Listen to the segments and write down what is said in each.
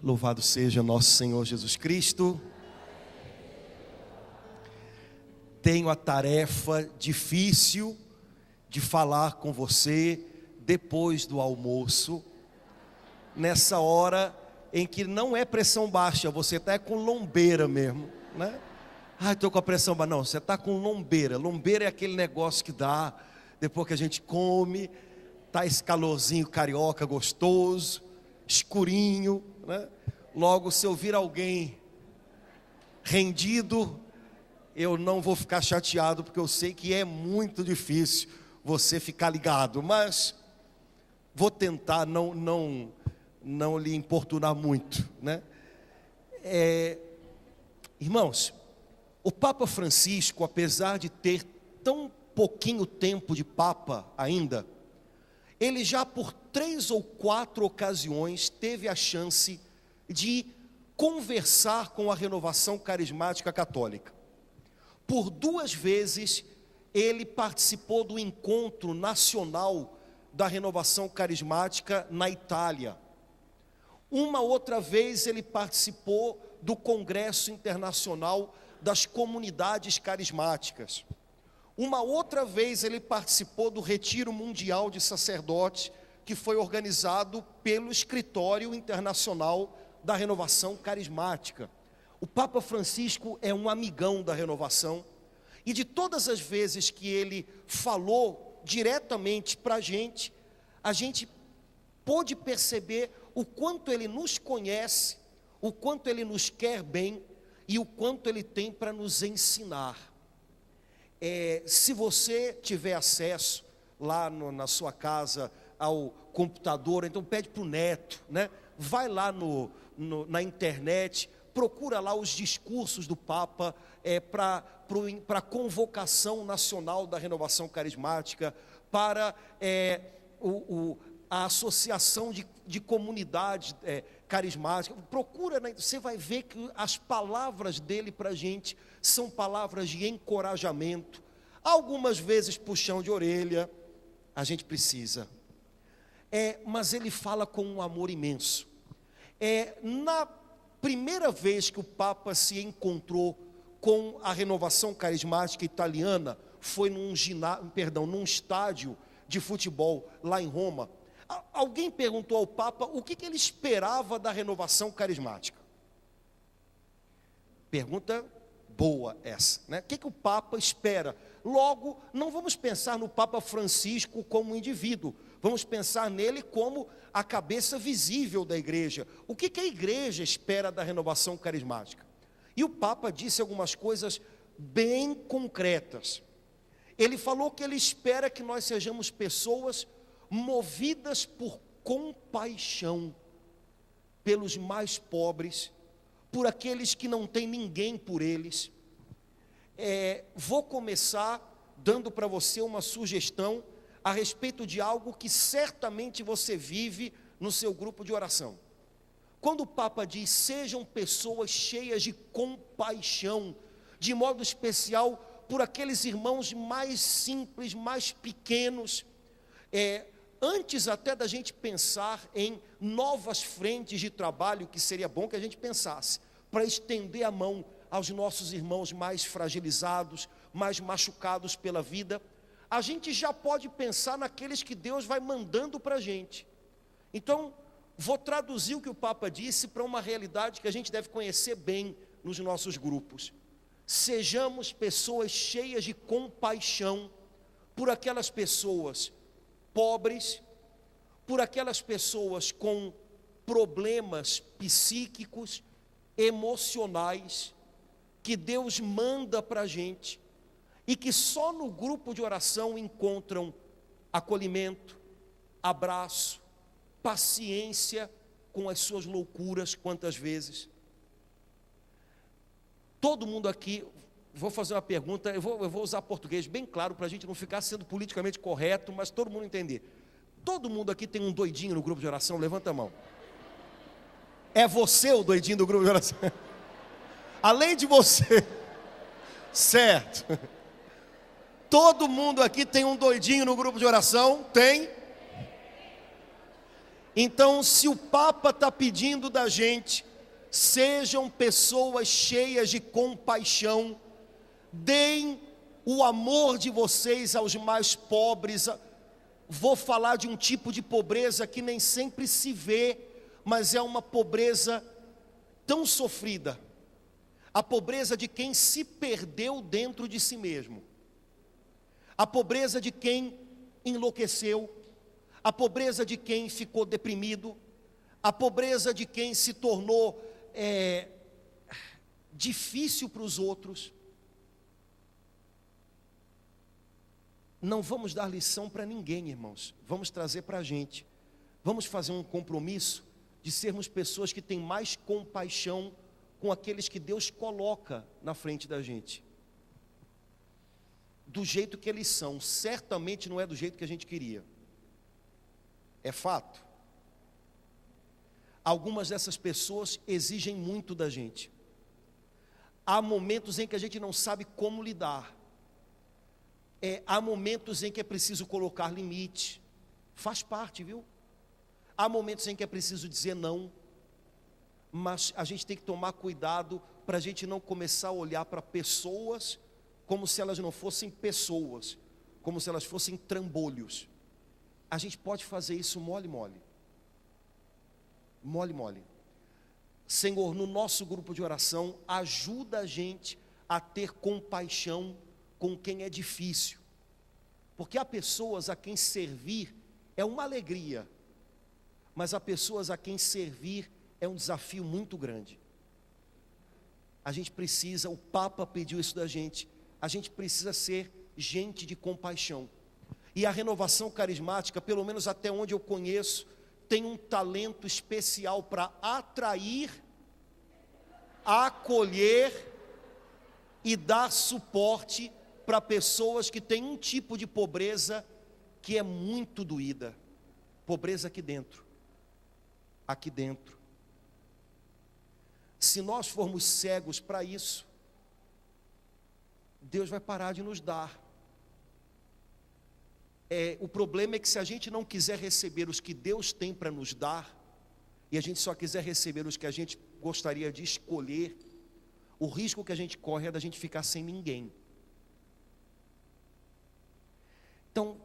Louvado seja nosso Senhor Jesus Cristo. Tenho a tarefa difícil de falar com você depois do almoço, nessa hora em que não é pressão baixa, você está com lombeira mesmo, né? Estou com a pressão baixa. Não, você está com lombeira. Lombeira é aquele negócio que dá depois que a gente come, tá esse calorzinho carioca gostoso, escurinho, né? Logo, se eu vir alguém rendido, eu não vou ficar chateado, porque eu sei que é muito difícil você ficar ligado, mas vou tentar não lhe importunar muito, né? Irmãos, o Papa Francisco, apesar de ter tão pouquinho tempo de Papa ainda, ele já por 3 ou 4 ocasiões teve a chance de conversar com a renovação carismática católica. Por 2 vezes ele participou do encontro nacional da renovação carismática na Itália. Uma outra vez ele participou do Congresso Internacional das Comunidades Carismáticas. Uma outra vez ele participou do Retiro Mundial de Sacerdotes, que foi organizado pelo Escritório Internacional da Renovação Carismática. O Papa Francisco é um amigão da renovação, e de todas as vezes que ele falou diretamente para a gente pôde perceber o quanto ele nos conhece, o quanto ele nos quer bem e o quanto ele tem para nos ensinar. Se você tiver acesso lá na sua casa ao computador, então pede para o neto, né? Vai lá na internet, procura lá os discursos do Papa para a convocação nacional da renovação carismática, para a associação de comunidades carismáticas. Procura, você vai ver que as palavras dele para a gente são palavras de encorajamento, algumas vezes puxão de orelha, a gente precisa, mas ele fala com um amor imenso. Na primeira vez que o Papa se encontrou com a renovação carismática italiana, foi num estádio de futebol lá em Roma. Alguém perguntou ao Papa o que ele esperava da renovação carismática. Pergunta boa essa, né? O que o Papa espera? Logo, não vamos pensar no Papa Francisco como um indivíduo, vamos pensar nele como a cabeça visível da igreja. O que a igreja espera da renovação carismática? E o Papa disse algumas coisas bem concretas. Ele falou que ele espera que nós sejamos pessoas movidas por compaixão pelos mais pobres, por aqueles que não têm ninguém por eles. Vou começar dando para você uma sugestão a respeito de algo que certamente você vive no seu grupo de oração. Quando o Papa diz, sejam pessoas cheias de compaixão, de modo especial por aqueles irmãos mais simples, mais pequenos, antes até da gente pensar em novas frentes de trabalho, que seria bom que a gente pensasse, para estender a mão aos nossos irmãos mais fragilizados, mais machucados pela vida, a gente já pode pensar naqueles que Deus vai mandando para a gente. Então, vou traduzir o que o Papa disse para uma realidade que a gente deve conhecer bem nos nossos grupos. Sejamos pessoas cheias de compaixão por aquelas pessoas pobres, por aquelas pessoas com problemas psíquicos, emocionais, que Deus manda para a gente, e que só no grupo de oração encontram acolhimento, abraço, paciência com as suas loucuras, quantas vezes. Todo mundo aqui, vou fazer uma pergunta, eu vou usar português bem claro, para a gente não ficar sendo politicamente correto, mas todo mundo entender. Todo mundo aqui tem um doidinho no grupo de oração? Levanta a mão. É você o doidinho do grupo de oração? Além de você, certo? Todo mundo aqui tem um doidinho no grupo de oração? Tem? Então, se o Papa está pedindo da gente, sejam pessoas cheias de compaixão, deem o amor de vocês aos mais pobres. Vou falar de um tipo de pobreza que nem sempre se vê, mas é uma pobreza tão sofrida. A pobreza de quem se perdeu dentro de si mesmo. A pobreza de quem enlouqueceu. A pobreza de quem ficou deprimido. A pobreza de quem se tornou difícil para os outros. Não vamos dar lição para ninguém, irmãos. Vamos trazer para a gente. Vamos fazer um compromisso de sermos pessoas que têm mais compaixão com aqueles que Deus coloca na frente da gente. Do jeito que eles são. Certamente não é do jeito que a gente queria. É fato. Algumas dessas pessoas exigem muito da gente. Há momentos em que a gente não sabe como lidar. Há momentos em que é preciso colocar limite. Faz parte, viu? Há momentos em que é preciso dizer não. Mas a gente tem que tomar cuidado para a gente não começar a olhar para pessoas como se elas não fossem pessoas, como se elas fossem trambolhos. A gente pode fazer isso mole, mole. Mole, mole. Senhor, no nosso grupo de oração, ajuda a gente a ter compaixão com quem é difícil. Porque há pessoas a quem servir é uma alegria, mas há pessoas a quem servir é um desafio muito grande. A gente precisa, o Papa pediu isso da gente, a gente precisa ser gente de compaixão. E a renovação carismática, pelo menos até onde eu conheço, tem um talento especial para atrair, acolher e dar suporte para pessoas que têm um tipo de pobreza que é muito doída. Pobreza aqui dentro. Aqui dentro. Se nós formos cegos para isso, Deus vai parar de nos dar. O problema é que se a gente não quiser receber os que Deus tem para nos dar, e a gente só quiser receber os que a gente gostaria de escolher, o risco que a gente corre é da gente ficar sem ninguém. Então,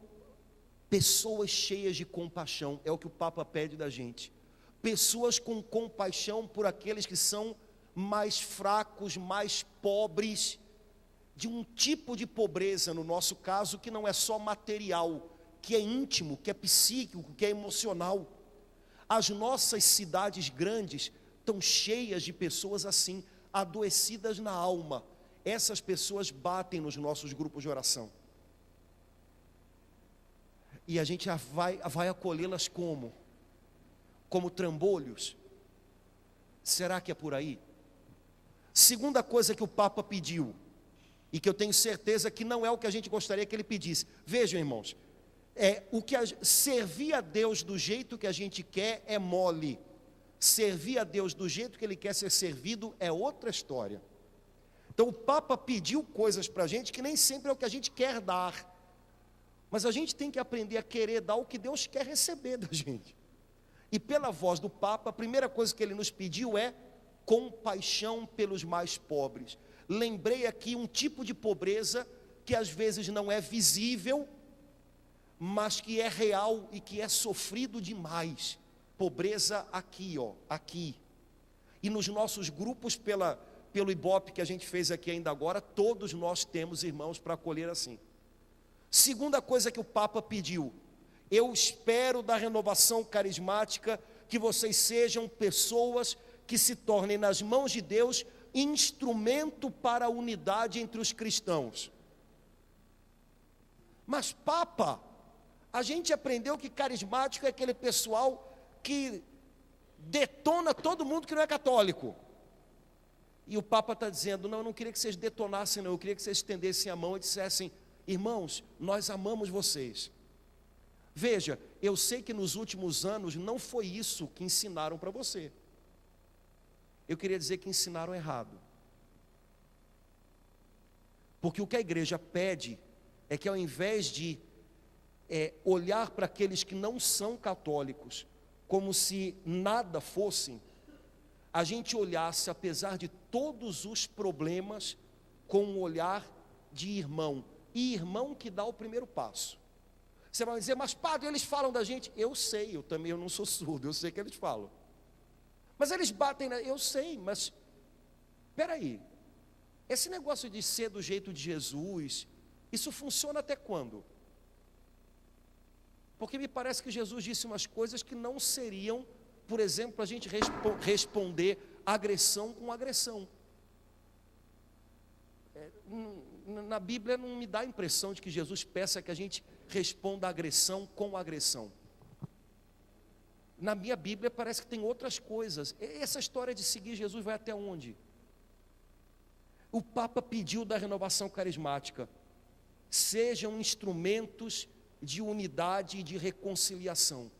pessoas cheias de compaixão, é o que o Papa pede da gente. Pessoas com compaixão por aqueles que são mais fracos, mais pobres, de um tipo de pobreza, no nosso caso, que não é só material, que é íntimo, que é psíquico, que é emocional. As nossas cidades grandes estão cheias de pessoas assim, adoecidas na alma. Essas pessoas batem nos nossos grupos de oração. E a gente vai acolhê-las como? Como trambolhos? Será que é por aí? Segunda coisa que o Papa pediu, e que eu tenho certeza que não é o que a gente gostaria que ele pedisse. Vejam, irmãos, servir a Deus do jeito que a gente quer é mole. Servir a Deus do jeito que Ele quer ser servido é outra história. Então o Papa pediu coisas para a gente que nem sempre é o que a gente quer dar. Mas a gente tem que aprender a querer dar o que Deus quer receber da gente. E pela voz do Papa, a primeira coisa que ele nos pediu é compaixão pelos mais pobres. Lembrei aqui um tipo de pobreza que às vezes não é visível, mas que é real e que é sofrido demais. Pobreza aqui, aqui. E nos nossos grupos, pelo Ibope que a gente fez aqui ainda agora, todos nós temos irmãos para acolher assim. Segunda coisa que o Papa pediu: eu espero da renovação carismática que vocês sejam pessoas que se tornem nas mãos de Deus instrumento para a unidade entre os cristãos. Mas Papa, a gente aprendeu que carismático é aquele pessoal que detona todo mundo que não é católico. E o Papa está dizendo, não, eu não queria que vocês detonassem não, eu queria que vocês estendessem a mão e dissessem, irmãos, nós amamos vocês. Veja, eu sei que nos últimos anos não foi isso que ensinaram para você. Eu queria dizer que ensinaram errado. Porque o que a igreja pede é que ao invés de olhar para aqueles que não são católicos como se nada fosse, a gente olhasse, apesar de todos os problemas, com um olhar de irmão, e irmão que dá o primeiro passo. Você vai dizer, mas padre, eles falam da gente. Eu sei, eu não sou surdo, eu sei que eles falam. Mas eles batem, eu sei, mas espera aí, esse negócio de ser do jeito de Jesus, isso funciona até quando? Porque me parece que Jesus disse umas coisas que não seriam, por exemplo, a gente responder agressão com agressão. Na Bíblia não me dá a impressão de que Jesus peça que a gente responda agressão com agressão. Na minha Bíblia parece que tem outras coisas. Essa história de seguir Jesus vai até onde? O Papa pediu da renovação carismática: sejam instrumentos de unidade e de reconciliação.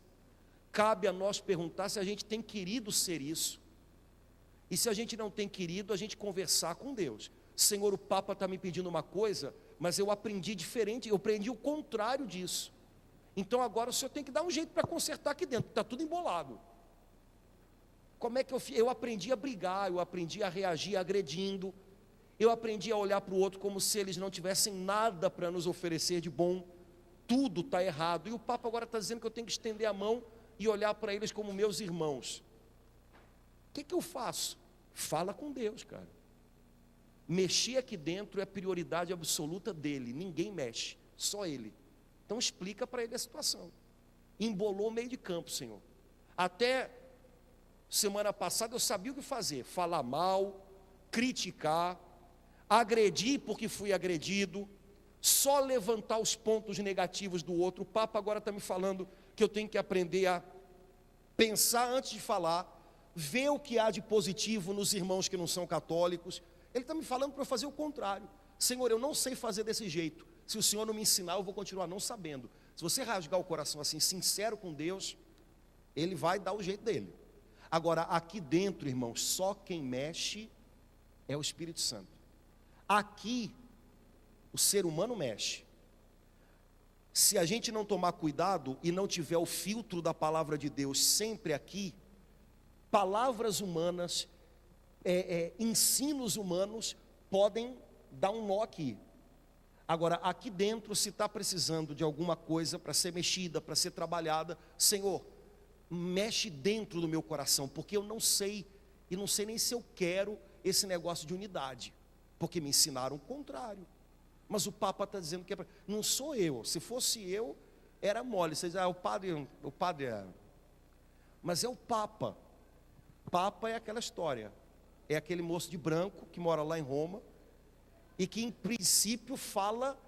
Cabe a nós perguntar se a gente tem querido ser isso. E se a gente não tem querido, a gente conversar com Deus. Senhor, o Papa está me pedindo uma coisa, mas eu aprendi diferente, eu aprendi o contrário disso. Então agora o senhor tem que dar um jeito para consertar aqui dentro, está tudo embolado. Como é que eu aprendi a brigar, eu aprendi a reagir agredindo, eu aprendi a olhar para o outro como se eles não tivessem nada para nos oferecer de bom, tudo está errado. E o Papa agora está dizendo que eu tenho que estender a mão e olhar para eles como meus irmãos. O que eu faço? Fala com Deus, cara. Mexer aqui dentro é prioridade absoluta dele, ninguém mexe, só ele. Então explica para ele a situação. Embolou o meio de campo, Senhor. Até semana passada eu sabia o que fazer: falar mal, criticar, agredir porque fui agredido, só levantar os pontos negativos do outro. O Papa agora está me falando que eu tenho que aprender a pensar antes de falar, ver o que há de positivo nos irmãos que não são católicos. Ele está me falando para eu fazer o contrário. Senhor, eu não sei fazer desse jeito. Se o Senhor não me ensinar, eu vou continuar não sabendo. Se você rasgar o coração assim, sincero com Deus, Ele vai dar o jeito dele. Agora, aqui dentro, irmãos, só quem mexe é o Espírito Santo. Aqui, o ser humano mexe. Se a gente não tomar cuidado e não tiver o filtro da palavra de Deus sempre aqui, palavras humanas, ensinos humanos podem dar um nó aqui. Agora, aqui dentro, se está precisando de alguma coisa para ser mexida, para ser trabalhada, Senhor, mexe dentro do meu coração, porque eu não sei, e não sei nem se eu quero esse negócio de unidade, porque me ensinaram o contrário. Mas o Papa está dizendo que não sou eu. Se fosse eu, era mole. Você diz, o padre é. Mas é o Papa. Papa é aquela história. É aquele moço de branco que mora lá em Roma e que em princípio fala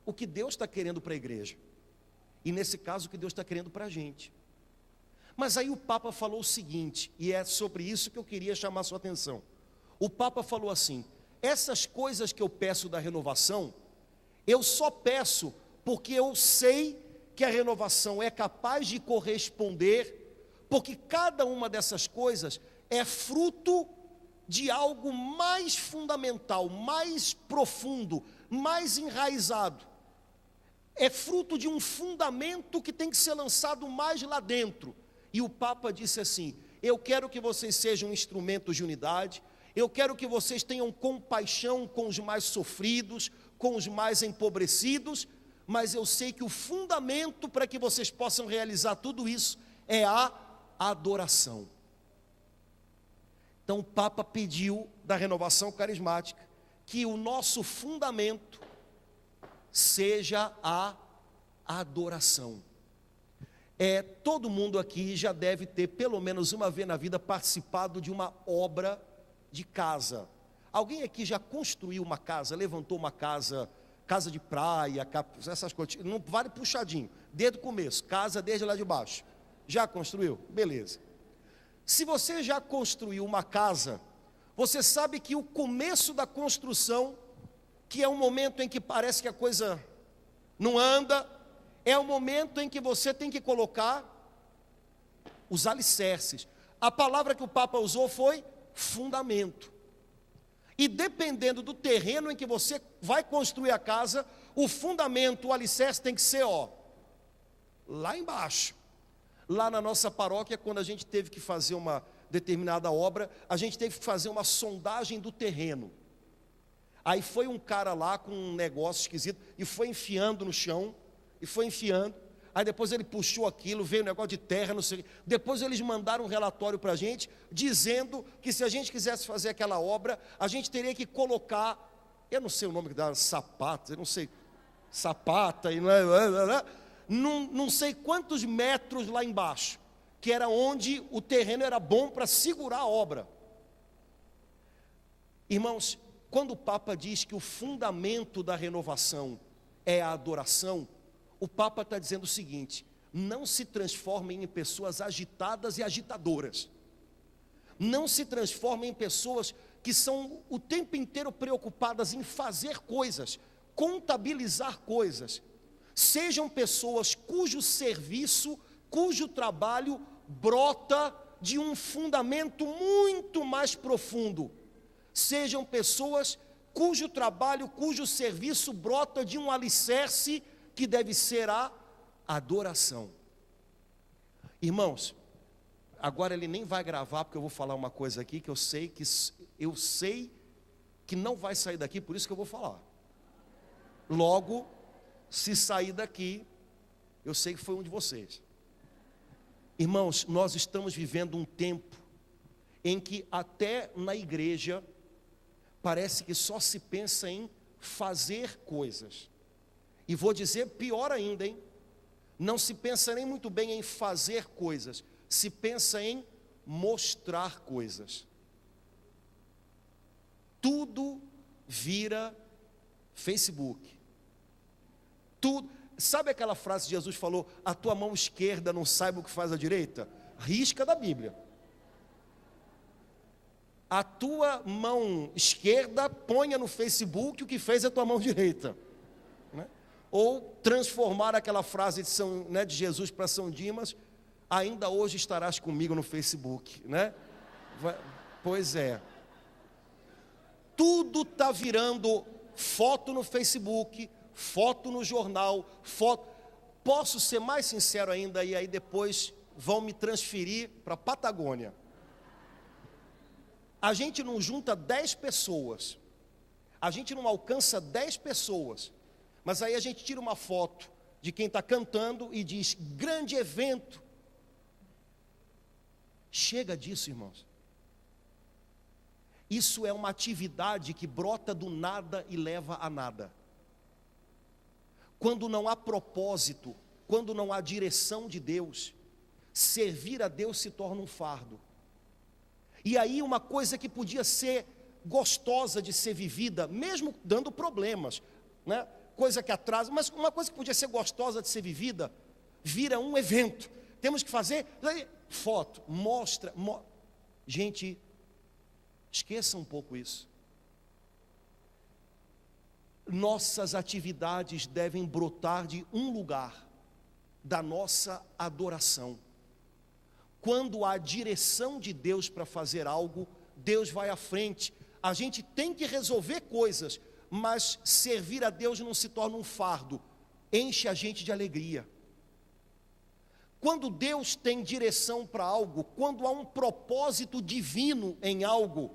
o que Deus está querendo para a igreja. E nesse caso o que Deus está querendo para a gente. Mas aí o Papa falou o seguinte, e é sobre isso que eu queria chamar a sua atenção. O Papa falou assim: essas coisas que eu peço da renovação, eu só peço porque eu sei que a renovação é capaz de corresponder, porque cada uma dessas coisas é fruto de algo mais fundamental, mais profundo, mais enraizado. É fruto de um fundamento que tem que ser lançado mais lá dentro. E o Papa disse assim: eu quero que vocês sejam instrumentos de unidade, eu quero que vocês tenham compaixão com os mais sofridos, com os mais empobrecidos, mas eu sei que o fundamento para que vocês possam realizar tudo isso é a adoração. Então o Papa pediu da renovação carismática que o nosso fundamento seja a adoração. Todo mundo aqui já deve ter pelo menos uma vez na vida participado de uma obra de casa. Alguém aqui já construiu uma casa, levantou uma casa, casa de praia, essas coisas, não vale puxadinho, desde o começo, casa desde lá de baixo. Já construiu? Beleza. Se você já construiu uma casa, você sabe que o começo da construção, que é um momento em que parece que a coisa não anda, é o momento em que você tem que colocar os alicerces. A palavra que o Papa usou foi fundamento. E dependendo do terreno em que você vai construir a casa, o fundamento, o alicerce tem que ser lá embaixo. Lá na nossa paróquia, quando a gente teve que fazer uma determinada obra, a gente teve que fazer uma sondagem do terreno. Aí foi um cara lá com um negócio esquisito e foi enfiando no chão, e foi enfiando. Aí depois ele puxou aquilo, veio um negócio de terra, não sei. Depois eles mandaram um relatório para a gente, dizendo que se a gente quisesse fazer aquela obra, a gente teria que colocar, eu não sei o nome que dá, sapata, eu não sei, sapata, e não sei quantos metros lá embaixo, que era onde o terreno era bom para segurar a obra. Irmãos, quando o Papa diz que o fundamento da renovação é a adoração, o Papa está dizendo o seguinte: não se transformem em pessoas agitadas e agitadoras. Não se transformem em pessoas que são o tempo inteiro preocupadas em fazer coisas, contabilizar coisas. Sejam pessoas cujo serviço, cujo trabalho brota de um fundamento muito mais profundo. Sejam pessoas cujo trabalho, cujo serviço brota de um alicerce que deve ser a adoração. Irmãos, agora ele nem vai gravar, porque eu vou falar uma coisa aqui que eu sei que não vai sair daqui, por isso que eu vou falar. Logo, se sair daqui, eu sei que foi um de vocês. Irmãos, nós estamos vivendo um tempo em que até na igreja parece que só se pensa em fazer coisas. E vou dizer pior ainda, hein? Não se pensa nem muito bem em fazer coisas, se pensa em mostrar coisas. Tudo vira Facebook. Tudo. Sabe aquela frase que Jesus falou: a tua mão esquerda não saiba o que faz a direita? Risca da Bíblia. A tua mão esquerda ponha no Facebook o que fez a tua mão direita, né? Ou transformar aquela frase de Jesus para São Dimas: ainda hoje estarás comigo no Facebook, né? Pois é. Tudo está virando foto no Facebook, foto no jornal, foto. Posso ser mais sincero ainda, e aí depois vão me transferir para a Patagônia. A gente não junta 10 pessoas, a gente não alcança 10 pessoas, mas aí a gente tira uma foto de quem está cantando e diz: grande evento. Chega disso, irmãos. Isso é uma atividade que brota do nada e leva a nada. Quando não há propósito, quando não há direção de Deus, servir a Deus se torna um fardo. E aí uma coisa que podia ser gostosa de ser vivida, mesmo dando problemas, né? Coisa que atrasa, mas uma coisa que podia ser gostosa de ser vivida, vira um evento. Temos que fazer foto, mostra. Gente, esqueça um pouco isso. Nossas atividades devem brotar de um lugar, da nossa adoração. Quando há direção de Deus para fazer algo, Deus vai à frente. A gente tem que resolver coisas, mas servir a Deus não se torna um fardo, enche a gente de alegria. Quando Deus tem direção para algo, quando há um propósito divino em algo,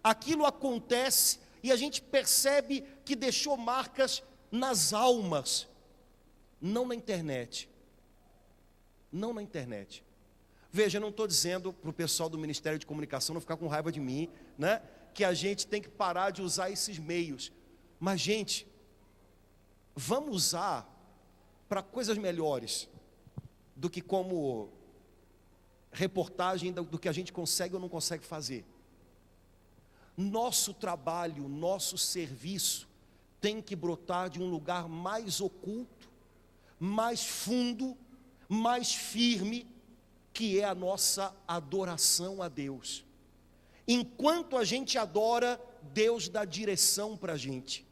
aquilo acontece e a gente percebe que deixou marcas nas almas, não na internet. Não na internet. Veja, eu não estou dizendo para o pessoal do Ministério de Comunicação não ficar com raiva de mim, né? Que a gente tem que parar de usar esses meios. Mas, gente, vamos usar para coisas melhores do que como reportagem do que a gente consegue ou não consegue fazer. Nosso trabalho, nosso serviço tem que brotar de um lugar mais oculto, mais fundo, mais firme, que é a nossa adoração a Deus. Enquanto a gente adora, Deus dá direção para a gente.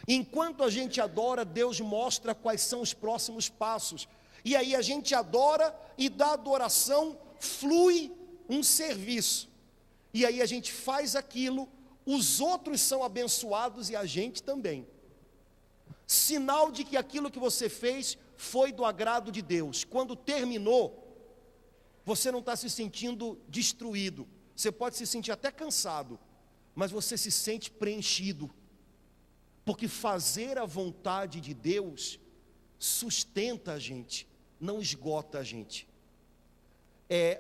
Enquanto a gente adora, Deus mostra quais são os próximos passos. E aí a gente adora e da adoração flui um serviço. E aí a gente faz aquilo, os outros são abençoados e a gente também. Sinal de que aquilo que você fez foi do agrado de Deus. Quando terminou, você não está se sentindo destruído, você pode se sentir até cansado, mas você se sente preenchido, porque fazer a vontade de Deus sustenta a gente, não esgota a gente.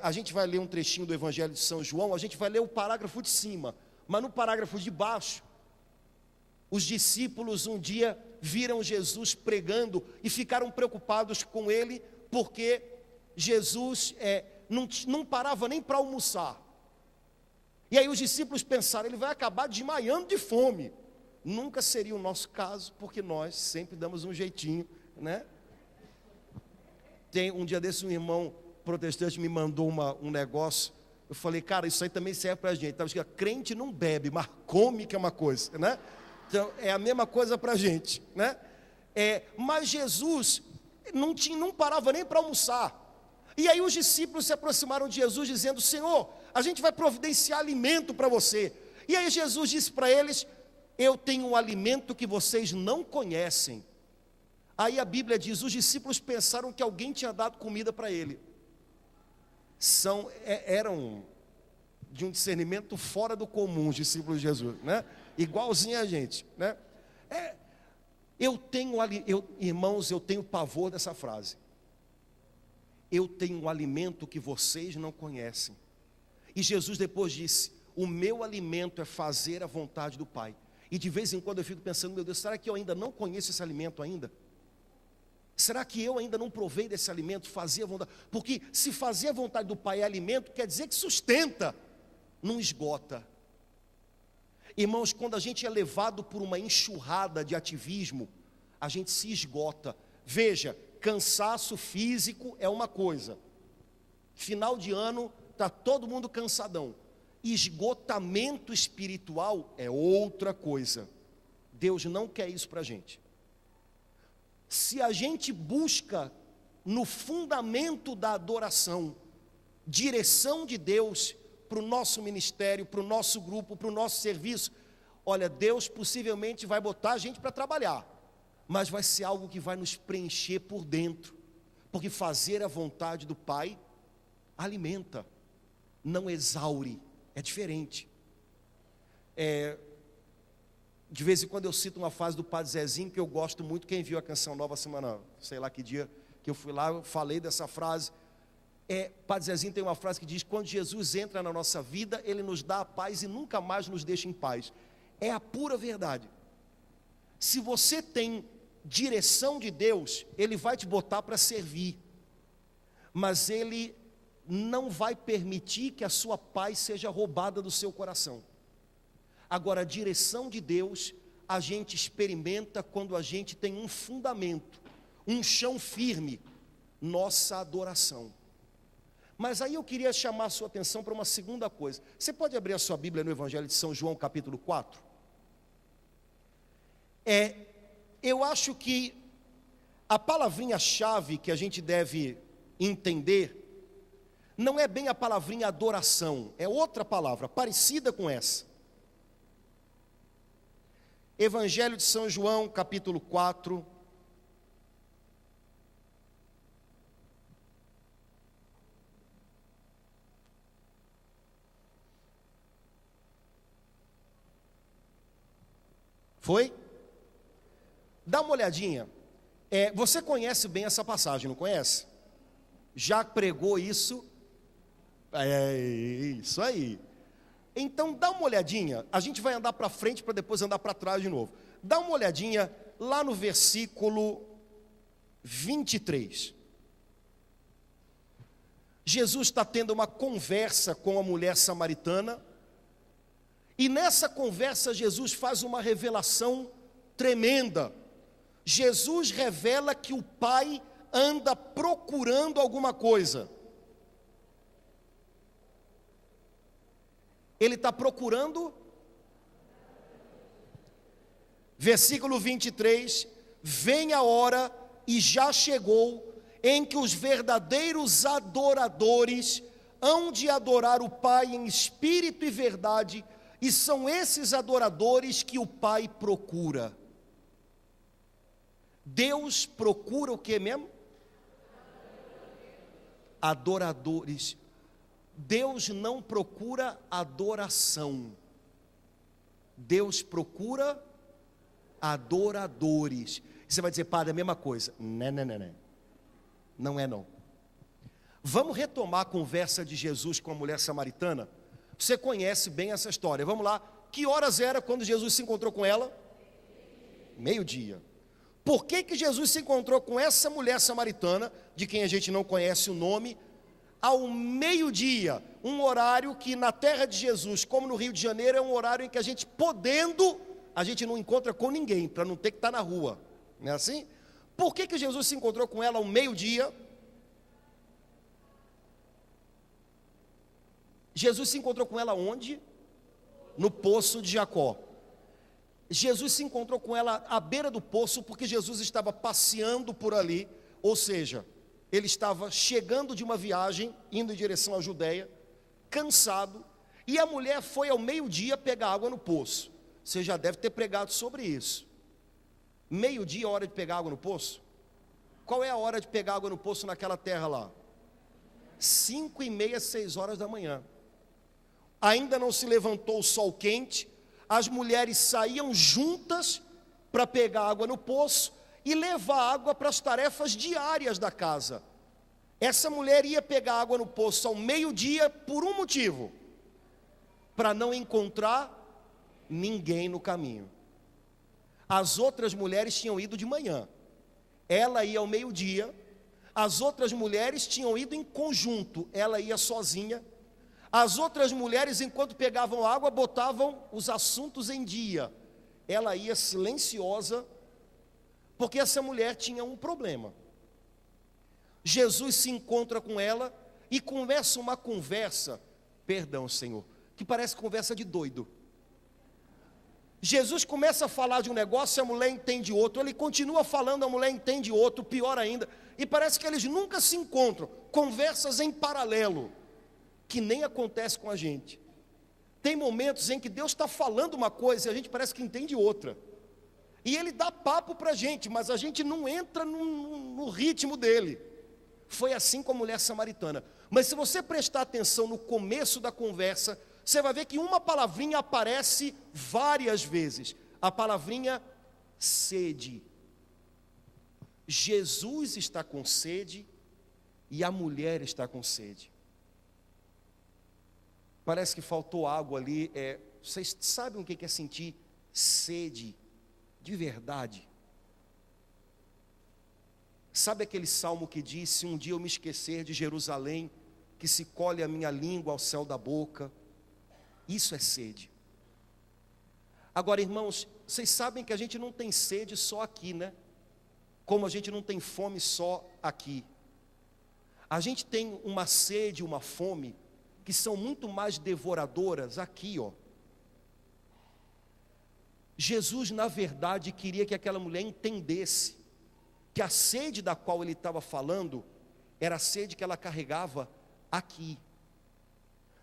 A gente vai ler um trechinho do Evangelho de São João, a gente vai ler o parágrafo de cima, mas no parágrafo de baixo, os discípulos um dia viram Jesus pregando e ficaram preocupados com ele, porque Jesus não parava nem para almoçar. E aí os discípulos pensaram, ele vai acabar desmaiando de fome. Nunca seria o nosso caso, porque nós sempre damos um jeitinho, né? Um dia desse um irmão protestante me mandou um negócio, eu falei, cara, isso aí também serve para a gente. Estava escrito, crente não bebe, mas come, que é uma coisa, né? Então, é a mesma coisa para a gente, né? Mas Jesus não parava nem para almoçar. E aí os discípulos se aproximaram de Jesus dizendo, Senhor, a gente vai providenciar alimento para você. E aí Jesus disse para eles, eu tenho um alimento que vocês não conhecem. Aí a Bíblia diz, os discípulos pensaram que alguém tinha dado comida para ele. Eram de um discernimento fora do comum os discípulos de Jesus, né? Igualzinho a gente, né? Irmãos, eu tenho pavor dessa frase. Eu tenho um alimento que vocês não conhecem. E Jesus depois disse, o meu alimento é fazer a vontade do Pai. E de vez em quando eu fico pensando, meu Deus, será que eu ainda não conheço esse alimento ainda? Será que eu ainda não provei desse alimento, fazer a vontade? Porque se fazer a vontade do Pai é alimento, quer dizer que sustenta, não esgota. Irmãos, quando a gente é levado por uma enxurrada de ativismo, a gente se esgota. Veja, cansaço físico é uma coisa. Final de ano, está todo mundo cansadão. Esgotamento espiritual é outra coisa. Deus não quer isso para a gente. Se a gente busca no fundamento da adoração, direção de Deus para o nosso ministério, para o nosso grupo, para o nosso serviço, olha, Deus possivelmente vai botar a gente para trabalhar, mas vai ser algo que vai nos preencher por dentro, porque fazer a vontade do Pai alimenta, não exaure, é diferente. De vez em quando eu cito uma frase do Padre Zezinho, que eu gosto muito. Quem viu a Canção Nova semana, sei lá que dia que eu fui lá, eu falei dessa frase. Padre Zezinho tem uma frase que diz, quando Jesus entra na nossa vida, Ele nos dá a paz e nunca mais nos deixa em paz. É a pura verdade. Se você tem direção de Deus, Ele vai te botar para servir, mas Ele não vai permitir que a sua paz seja roubada do seu coração. Agora, a direção de Deus, a gente experimenta quando a gente tem um fundamento, um chão firme, nossa adoração. Mas aí eu queria chamar a sua atenção para uma segunda coisa. Você pode abrir a sua Bíblia no Evangelho de São João, capítulo 4? Eu acho que a palavrinha-chave que a gente deve entender, não é bem a palavrinha adoração, é outra palavra, parecida com essa. Evangelho de São João, capítulo 4. Foi? Dá uma olhadinha. Você conhece bem essa passagem, não conhece? Já pregou isso? Isso aí. Então dá uma olhadinha, a gente vai andar para frente para depois andar para trás de novo. Dá uma olhadinha lá no versículo 23. Jesus está tendo uma conversa com a mulher samaritana, e nessa conversa Jesus faz uma revelação tremenda. Jesus revela que o Pai anda procurando alguma coisa. Ele está procurando, versículo 23, vem a hora e já chegou, em que os verdadeiros adoradores hão de adorar o Pai em espírito e verdade, e são esses adoradores que o Pai procura. Deus procura o que mesmo? adoradores. Deus não procura adoração. Deus procura adoradores. Você vai dizer, padre, é a mesma coisa. Não. Não é não. Vamos retomar a conversa de Jesus com a mulher samaritana? Você conhece bem essa história. Vamos lá. Que horas era quando Jesus se encontrou com ela? Meio-dia. Por que Jesus se encontrou com essa mulher samaritana, de quem a gente não conhece o nome, ao meio-dia? Um horário que na terra de Jesus, como no Rio de Janeiro, é um horário em que a gente podendo, a gente não encontra com ninguém, para não ter que estar na rua. Não é assim? Por que Jesus se encontrou com ela ao meio-dia? Jesus se encontrou com ela onde? No poço de Jacó. Jesus se encontrou com ela à beira do poço, porque Jesus estava passeando por ali, ou seja, ele estava chegando de uma viagem, indo em direção à Judéia, cansado, e a mulher foi ao meio-dia pegar água no poço. Você já deve ter pregado sobre isso. Meio-dia é a hora de pegar água no poço? Qual é a hora de pegar água no poço naquela terra lá? 5:30, 6 horas da manhã. Ainda não se levantou o sol quente, as mulheres saíam juntas para pegar água no poço e levar água para as tarefas diárias da casa. Essa mulher ia pegar água no poço ao meio-dia por um motivo: para não encontrar ninguém no caminho. As outras mulheres tinham ido de manhã, ela ia ao meio-dia. As outras mulheres tinham ido em conjunto, ela ia sozinha. As outras mulheres, enquanto pegavam água, botavam os assuntos em dia. Ela ia silenciosa, porque essa mulher tinha um problema. Jesus se encontra com ela e começa uma conversa, perdão, Senhor, que parece conversa de doido. Jesus começa a falar de um negócio, a mulher entende outro. Ele continua falando, a mulher entende outro, pior ainda. E parece que eles nunca se encontram, conversas em paralelo, que nem acontece com a gente. Tem momentos em que Deus está falando uma coisa e a gente parece que entende outra. E Ele dá papo para a gente, mas a gente não entra no ritmo dele. Foi assim com a mulher samaritana. Mas se você prestar atenção no começo da conversa, você vai ver que uma palavrinha aparece várias vezes. A palavrinha sede. Jesus está com sede e a mulher está com sede. Parece que faltou água ali. Vocês sabem o que é sentir sede de verdade? Sabe aquele salmo que diz: se um dia eu me esquecer de Jerusalém, que se colhe a minha língua ao céu da boca? Isso é sede. Agora, irmãos, vocês sabem que a gente não tem sede só aqui, né? Como a gente não tem fome só aqui. A gente tem uma sede, uma fome, que são muito mais devoradoras aqui, ó. Jesus, na verdade, queria que aquela mulher entendesse que a sede da qual ele estava falando era a sede que ela carregava aqui.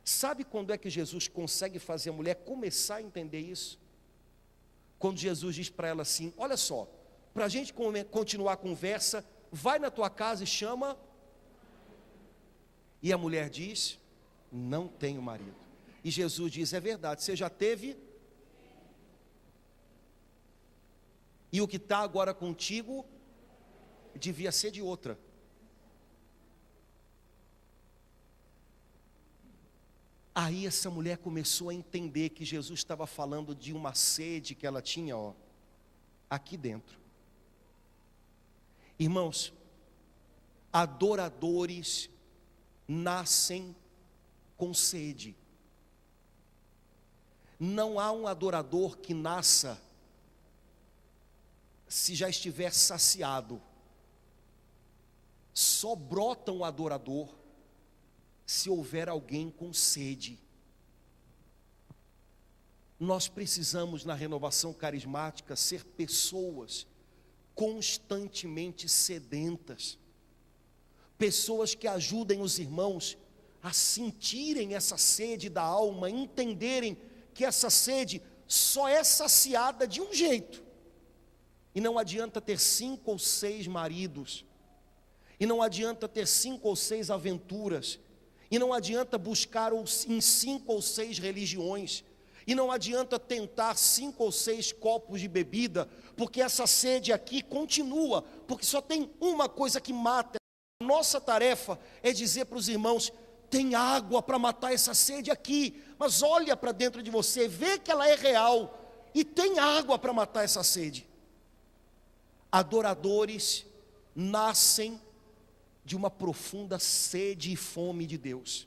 Sabe quando é que Jesus consegue fazer a mulher começar a entender isso? Quando Jesus diz para ela assim: olha só, para a gente continuar a conversa, vai na tua casa e chama. E a mulher diz: não tenho marido. E Jesus diz: é verdade, você já teve, e o que está agora contigo devia ser de outra. Aí essa mulher começou a entender que Jesus estava falando de uma sede que ela tinha, ó, aqui dentro. Irmãos, adoradores nascem com sede. Não há um adorador que nasça se já estiver saciado. Só brota um adorador se houver alguém com sede. Nós precisamos, na renovação carismática, ser pessoas constantemente sedentas, pessoas que ajudem os irmãos a sentirem essa sede da alma, entenderem que essa sede só é saciada de um jeito, e não adianta ter 5 ou 6 maridos, e não adianta ter 5 ou 6 aventuras, e não adianta buscar em 5 ou 6 religiões, e não adianta tentar 5 ou 6 copos de bebida, porque essa sede aqui continua, porque só tem uma coisa que mata. Nossa tarefa é dizer para os irmãos: tem água para matar essa sede aqui, mas olha para dentro de você, vê que ela é real, e tem água para matar essa sede. Adoradores nascem de uma profunda sede e fome de Deus.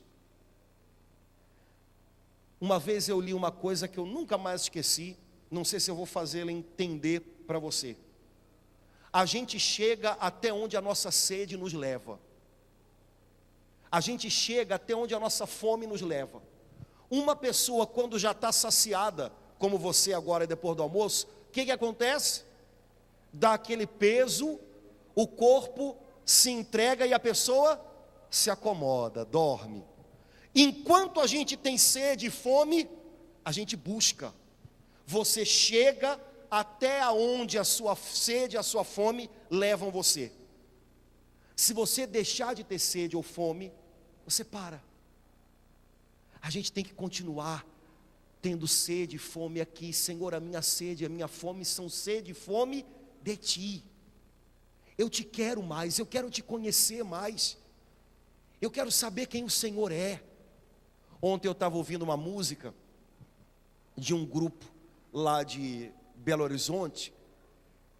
Uma vez eu li uma coisa que eu nunca mais esqueci, não sei se eu vou fazê-la entender para você. A gente chega até onde a nossa sede nos leva. A gente chega até onde a nossa fome nos leva. Uma pessoa, quando já está saciada, como você agora depois do almoço, o que acontece? Dá aquele peso, o corpo se entrega e a pessoa se acomoda, dorme. Enquanto a gente tem sede e fome, a gente busca. Você chega até onde a sua sede e a sua fome levam você. Se você deixar de ter sede ou fome, você para. A gente tem que continuar tendo sede e fome aqui. Senhor, a minha sede e a minha fome são sede e fome de Ti. Eu te quero mais, eu quero te conhecer mais, eu quero saber quem o Senhor é. Ontem eu estava ouvindo uma música de um grupo lá de Belo Horizonte,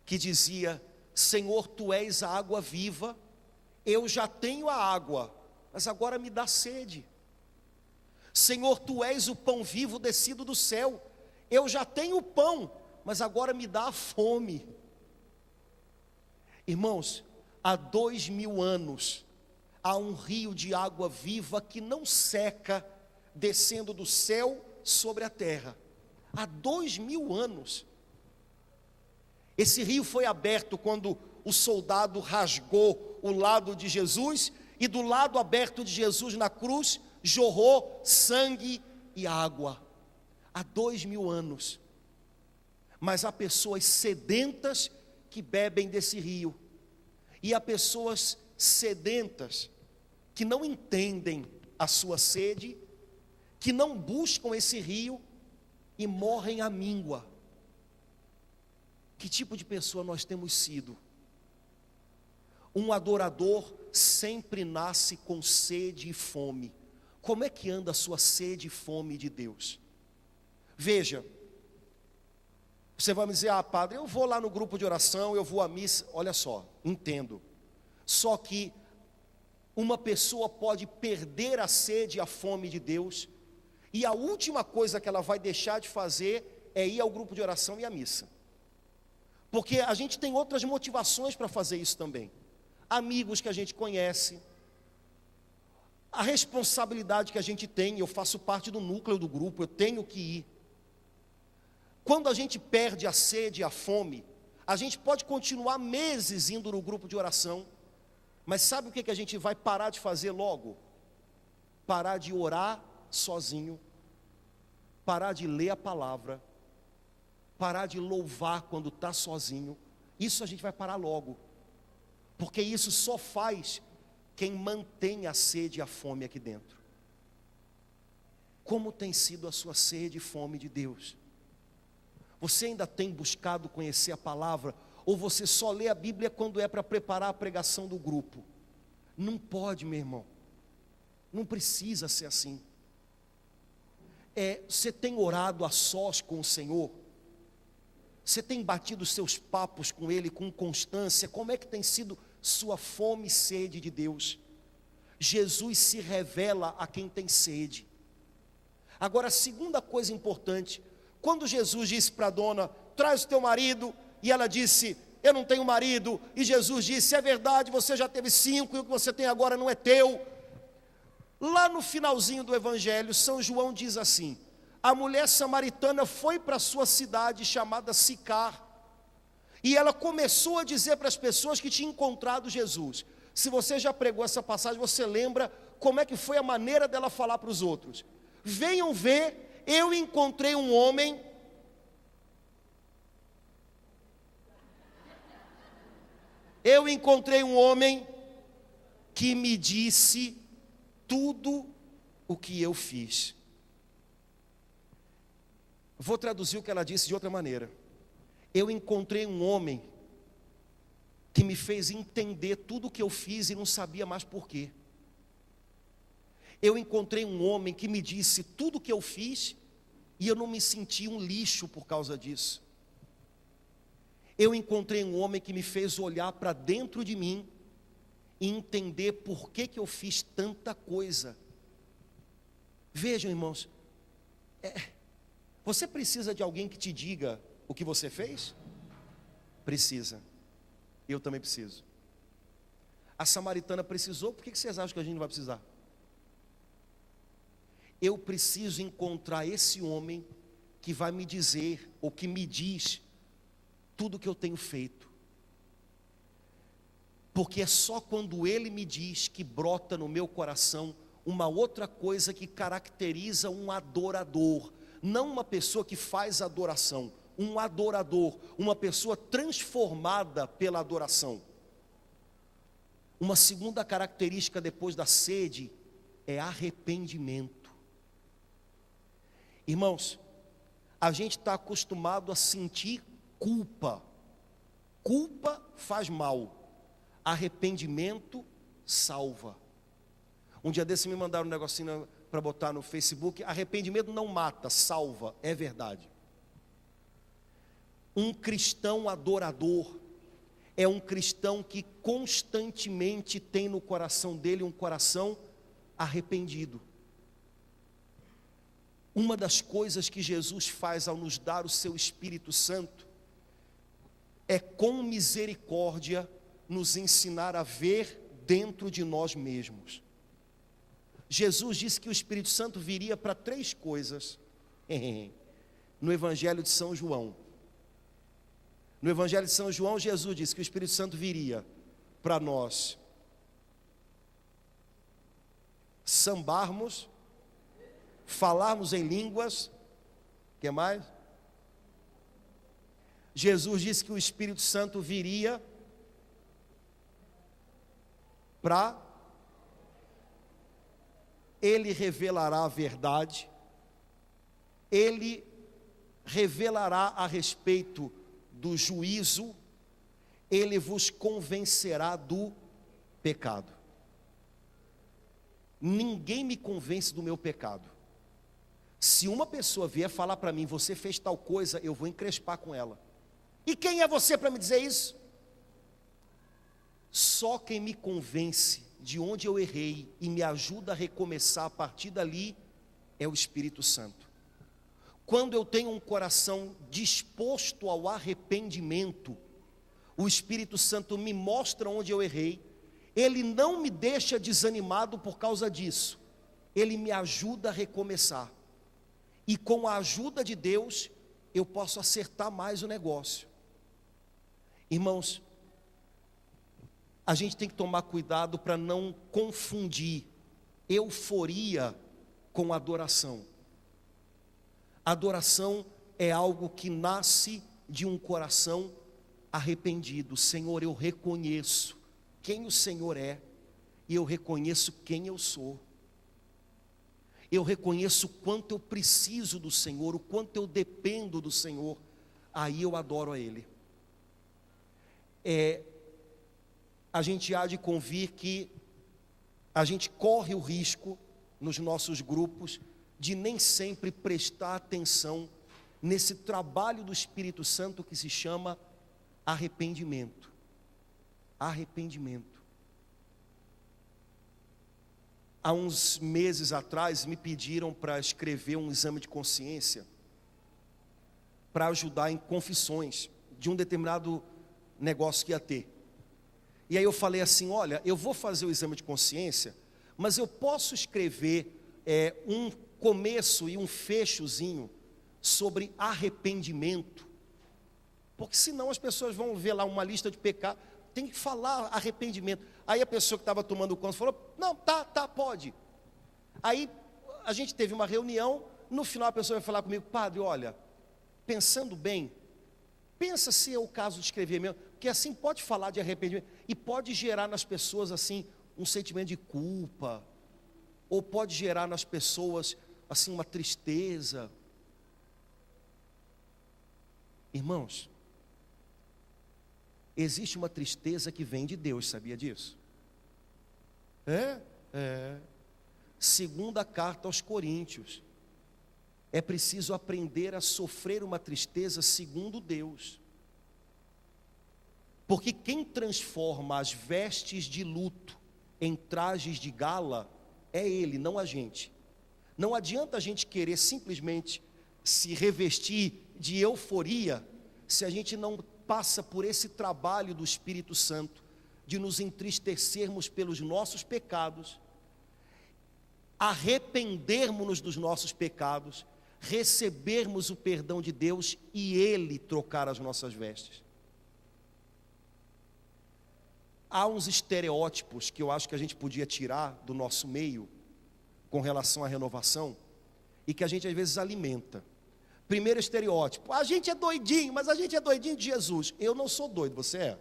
que dizia: Senhor, Tu és a água viva, eu já tenho a água, mas agora me dá sede. Senhor, Tu és o pão vivo descido do céu, eu já tenho o pão, mas agora me dá a fome. Irmãos, há 2000 anos, há um rio de água viva que não seca, descendo do céu sobre a terra. Há 2000 anos. Esse rio foi aberto quando o soldado rasgou o lado de Jesus, e do lado aberto de Jesus na cruz, jorrou sangue e água. Há 2000 anos. Mas há pessoas sedentas que bebem desse rio, e há pessoas sedentas que não entendem a sua sede, que não buscam esse rio e morrem à míngua. Que tipo de pessoa nós temos sido? Um adorador sempre nasce com sede e fome. Como é que anda a sua sede e fome de Deus? Veja, você vai me dizer: ah, padre, eu vou lá no grupo de oração, eu vou à missa. Olha só, entendo. Só que uma pessoa pode perder a sede e a fome de Deus, e a última coisa que ela vai deixar de fazer é ir ao grupo de oração e à missa. Porque a gente tem outras motivações para fazer isso também. Amigos que a gente conhece, a responsabilidade que a gente tem, eu faço parte do núcleo do grupo, eu tenho que ir. Quando a gente perde a sede e a fome, a gente pode continuar meses indo no grupo de oração, mas sabe o que a gente vai parar de fazer logo? Parar de orar sozinho, parar de ler a palavra, parar de louvar quando está sozinho. Isso a gente vai parar logo, porque isso só faz quem mantém a sede e a fome aqui dentro. Como tem sido a sua sede e fome de Deus? Você ainda tem buscado conhecer a palavra, ou você só lê a Bíblia quando é para preparar a pregação do grupo? Não pode, meu irmão, não precisa ser assim. Você tem orado a sós com o Senhor? Você tem batido seus papos com Ele com constância? Como é que tem sido sua fome e sede de Deus? Jesus se revela a quem tem sede. Agora, a segunda coisa importante: quando Jesus disse para a dona: traz o teu marido, e ela disse: eu não tenho marido, e Jesus disse: é verdade, você já teve 5, e o que você tem agora não é teu. Lá no finalzinho do Evangelho, São João diz assim: a mulher samaritana foi para a sua cidade chamada Sicar, e ela começou a dizer para as pessoas que tinha encontrado Jesus. Se você já pregou essa passagem, você lembra como é que foi a maneira dela falar para os outros: venham ver, eu encontrei um homem que me disse tudo o que eu fiz. Vou traduzir o que ela disse de outra maneira. Eu encontrei um homem que me fez entender tudo o que eu fiz e não sabia mais por quê. Eu encontrei um homem que me disse tudo o que eu fiz e eu não me senti um lixo por causa disso. Eu encontrei um homem que me fez olhar para dentro de mim e entender por que eu fiz tanta coisa. Vejam, irmãos, você precisa de alguém que te diga o que você fez? Precisa. Eu também preciso. A samaritana precisou, por que vocês acham que a gente não vai precisar? Eu preciso encontrar esse homem que vai me dizer, ou que me diz, tudo o que eu tenho feito. Porque é só quando ele me diz que brota no meu coração uma outra coisa que caracteriza um adorador. Não uma pessoa que faz adoração, um adorador, uma pessoa transformada pela adoração. Uma segunda característica depois da sede é arrependimento. Irmãos, a gente está acostumado a sentir culpa. Culpa faz mal, arrependimento salva. Um dia desse me mandaram um negocinho para botar no Facebook. Arrependimento não mata, salva, é verdade. Um cristão adorador é um cristão que constantemente tem no coração dele um coração arrependido. Uma das coisas que Jesus faz ao nos dar o seu Espírito Santo é, com misericórdia, nos ensinar a ver dentro de nós mesmos. Jesus disse que o Espírito Santo viria para 3 coisas no Evangelho de São João. No Evangelho de São João, Jesus disse que o Espírito Santo viria para nós sambarmos, falarmos em línguas. O que mais? Jesus disse que o Espírito Santo viria para ele revelará a verdade, ele revelará a respeito do juízo, ele vos convencerá do pecado. Ninguém me convence do meu pecado. Se uma pessoa vier falar para mim, você fez tal coisa, eu vou encrespar com ela. E quem é você para me dizer isso? Só quem me convence de onde eu errei e me ajuda a recomeçar a partir dali é o Espírito Santo. Quando eu tenho um coração disposto ao arrependimento, o Espírito Santo me mostra onde eu errei, ele não me deixa desanimado por causa disso, ele me ajuda a recomeçar, e com a ajuda de Deus, eu posso acertar mais o negócio. Irmãos, a gente tem que tomar cuidado para não confundir euforia com adoração. Adoração é algo que nasce de um coração arrependido. Senhor, eu reconheço quem o Senhor é e eu reconheço quem eu sou. Eu reconheço o quanto eu preciso do Senhor, o quanto eu dependo do Senhor. Aí eu adoro a Ele. A gente há de convir que a gente corre o risco nos nossos grupos de nem sempre prestar atenção nesse trabalho do Espírito Santo que se chama arrependimento. Arrependimento. Há uns meses atrás me pediram para escrever um exame de consciência para ajudar em confissões de um determinado negócio que ia ter. E aí eu falei assim, olha, eu vou fazer o exame de consciência, mas eu posso escrever um começo e um fechozinho sobre arrependimento, porque senão as pessoas vão ver lá uma lista de pecados, tem que falar arrependimento. Aí a pessoa que estava tomando conta falou, não, tá, pode. Aí a gente teve uma reunião, no final a pessoa vai falar comigo, padre, olha, pensando bem, pensa se é o caso de escrever mesmo, porque assim pode falar de arrependimento, e pode gerar nas pessoas assim, um sentimento de culpa, ou pode gerar nas pessoas assim uma tristeza. Irmãos, existe uma tristeza que vem de Deus, sabia disso? Segunda carta aos Coríntios, é preciso aprender a sofrer uma tristeza segundo Deus, porque quem transforma as vestes de luto em trajes de gala é Ele, não a gente. Não adianta a gente querer simplesmente se revestir de euforia, se a gente não passa por esse trabalho do Espírito Santo, de nos entristecermos pelos nossos pecados, arrependermos-nos dos nossos pecados, recebermos o perdão de Deus e Ele trocar as nossas vestes. Há uns estereótipos que eu acho que a gente podia tirar do nosso meio com relação à renovação e que a gente às vezes alimenta. Primeiro estereótipo: a gente é doidinho, mas a gente é doidinho de Jesus. Eu não sou doido, você é?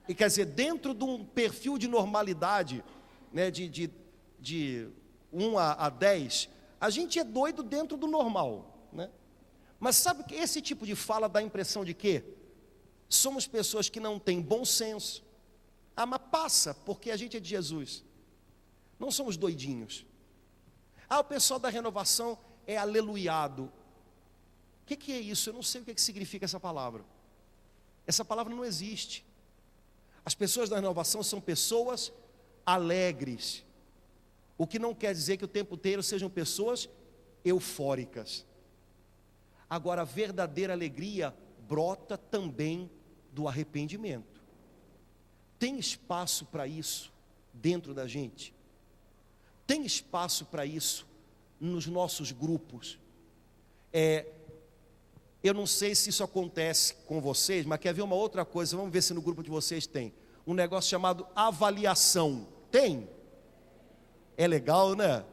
E quer dizer, dentro de um perfil de normalidade, né, de 1 a 10, a gente é doido dentro do normal, né? Mas sabe que esse tipo de fala dá a impressão de quê? Somos pessoas que não têm bom senso. Ah, mas passa, porque a gente é de Jesus. Não somos doidinhos. Ah, o pessoal da renovação é aleluiado. O que é isso? Eu não sei o que significa essa palavra. Essa palavra não existe. As pessoas da renovação são pessoas alegres, o que não quer dizer que o tempo inteiro sejam pessoas eufóricas. Agora, a verdadeira alegria brota também do arrependimento. Tem espaço para isso dentro da gente? Tem espaço para isso nos nossos grupos? Eu não sei se isso acontece com vocês, mas quer ver uma outra coisa? Vamos ver se no grupo de vocês tem um negócio chamado avaliação. Tem? É legal, né?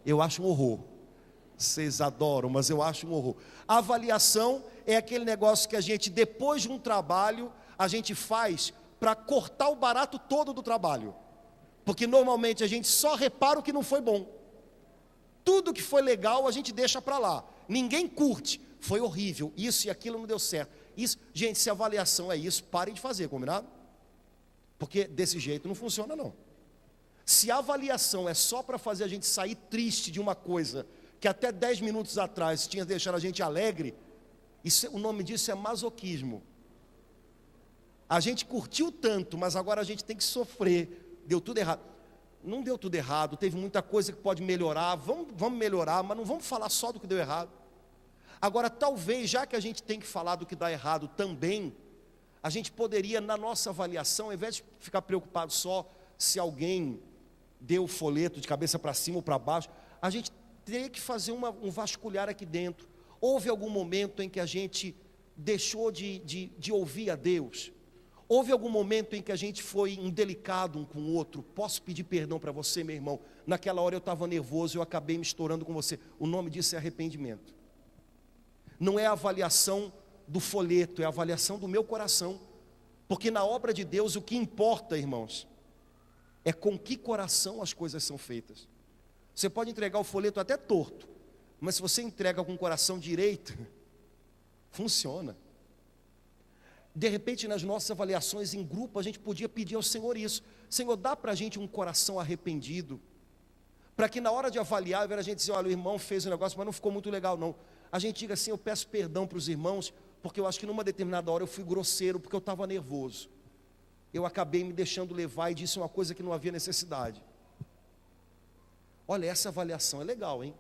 Eu acho um horror. Vocês adoram, mas eu acho um horror. A avaliação é aquele negócio que a gente, depois de um trabalho, a gente faz para cortar o barato todo do trabalho. Porque normalmente a gente só repara o que não foi bom. Tudo que foi legal a gente deixa para lá. Ninguém curte. Foi horrível, isso e aquilo não deu certo. Isso, gente, se a avaliação é isso, parem de fazer, combinado? Porque desse jeito não funciona não. Se a avaliação é só para fazer a gente sair triste de uma coisa que até 10 minutos atrás tinha deixado a gente alegre, isso, o nome disso é masoquismo. A gente curtiu tanto, mas agora a gente tem que sofrer. Deu tudo errado. Não deu tudo errado, teve muita coisa que pode melhorar, vamos melhorar, mas não vamos falar só do que deu errado. Agora, talvez, já que a gente tem que falar do que dá errado também, a gente poderia, na nossa avaliação, ao invés de ficar preocupado só se alguém deu o folheto de cabeça para cima ou para baixo, a gente teria que fazer um vasculhar aqui dentro. Houve algum momento em que a gente deixou de ouvir a Deus? Houve algum momento em que a gente foi indelicado um com o outro? Posso pedir perdão para você, meu irmão? Naquela hora eu estava nervoso, eu acabei me estourando com você. O nome disso é arrependimento. Não é a avaliação do folheto, é a avaliação do meu coração. Porque na obra de Deus o que importa, irmãos, é com que coração as coisas são feitas. Você pode entregar o folheto até torto, mas se você entrega com o coração direito, funciona. De repente, nas nossas avaliações em grupo, a gente podia pedir ao Senhor isso. Senhor, dá para a gente um coração arrependido, para que na hora de avaliar, a gente dizer, olha, o irmão fez um negócio, mas não ficou muito legal não. A gente diga assim, eu peço perdão para os irmãos, porque eu acho que numa determinada hora eu fui grosseiro, porque eu estava nervoso. Eu acabei me deixando levar e disse uma coisa que não havia necessidade. Olha, essa avaliação é legal, hein?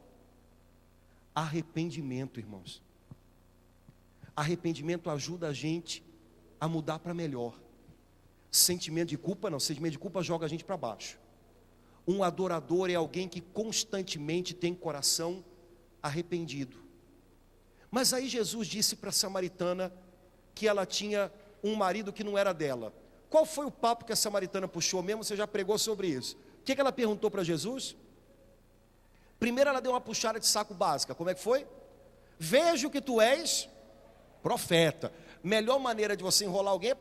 Arrependimento, irmãos. Arrependimento ajuda a gente a mudar para melhor. Sentimento de culpa não, sentimento de culpa joga a gente para baixo. Um adorador é alguém que constantemente tem coração arrependido. Mas aí Jesus disse para a samaritana que ela tinha um marido que não era dela. Qual foi o papo que a samaritana puxou mesmo? Você já pregou sobre isso. O que ela perguntou para Jesus? Primeiro ela deu uma puxada de saco básica. Como é que foi? Vejo que tu és profeta. Melhor maneira de você enrolar alguém,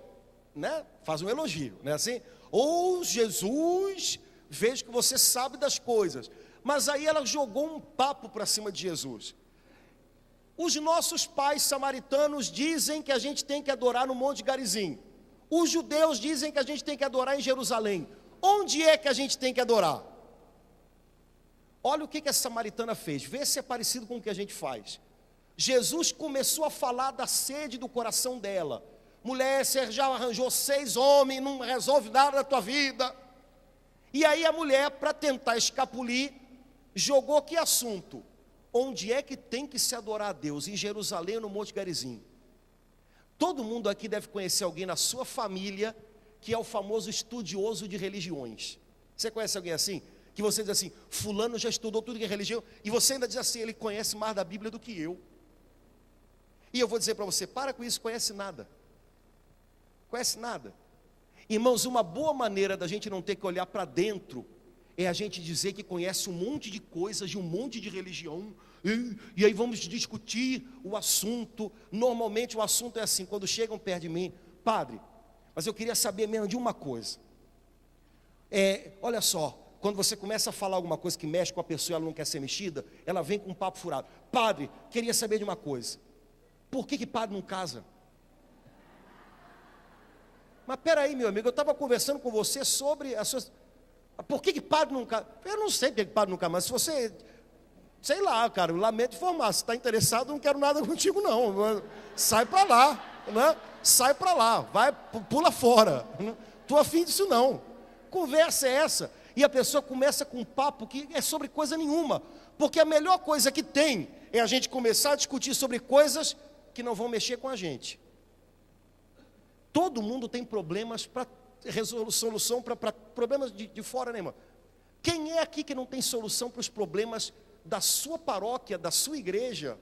né? Faz um elogio, né assim? Ou Jesus, vejo que você sabe das coisas. Mas aí ela jogou um papo para cima de Jesus. Os nossos pais samaritanos dizem que a gente tem que adorar no Monte Garizim. Os judeus dizem que a gente tem que adorar em Jerusalém. Onde é que a gente tem que adorar? Olha o que essa samaritana fez, vê se é parecido com o que a gente faz. Jesus começou a falar da sede do coração dela. Mulher, você já arranjou 6 homens, não resolve nada da tua vida. E aí a mulher, para tentar escapulir, jogou que assunto? Onde é que tem que se adorar a Deus? Em Jerusalém ou no Monte Garizim? Todo mundo aqui deve conhecer alguém na sua família que é o famoso estudioso de religiões. Você conhece alguém assim? Que você diz assim, fulano já estudou tudo que é religião, e você ainda diz assim, ele conhece mais da Bíblia do que eu. E eu vou dizer para você, para com isso, conhece nada. Conhece nada. Irmãos, uma boa maneira da gente não ter que olhar para dentro, é a gente dizer que conhece um monte de coisas, de um monte de religião, e aí vamos discutir o assunto. Normalmente o assunto é assim, quando chegam perto de mim, padre, mas eu queria saber mesmo de uma coisa. Olha só, quando você começa a falar alguma coisa que mexe com a pessoa e ela não quer ser mexida, ela vem com um papo furado. Padre, queria saber de uma coisa. Por que padre não casa? Mas peraí, meu amigo, eu estava conversando com você sobre as suas... Por que padre não casa? Eu não sei por que padre não casa, mas se você... Sei lá, cara, eu lamento informar. Se está interessado, não quero nada contigo não. Sai para lá, né? Sai para lá, vai, pula fora. Estou afim disso não. Conversa é essa. E a pessoa começa com um papo que é sobre coisa nenhuma. Porque a melhor coisa que tem é a gente começar a discutir sobre coisas que não vão mexer com a gente. Todo mundo tem problemas para solução para problemas de fora, né, irmão? Quem é aqui que não tem solução para os problemas da sua paróquia, da sua igreja?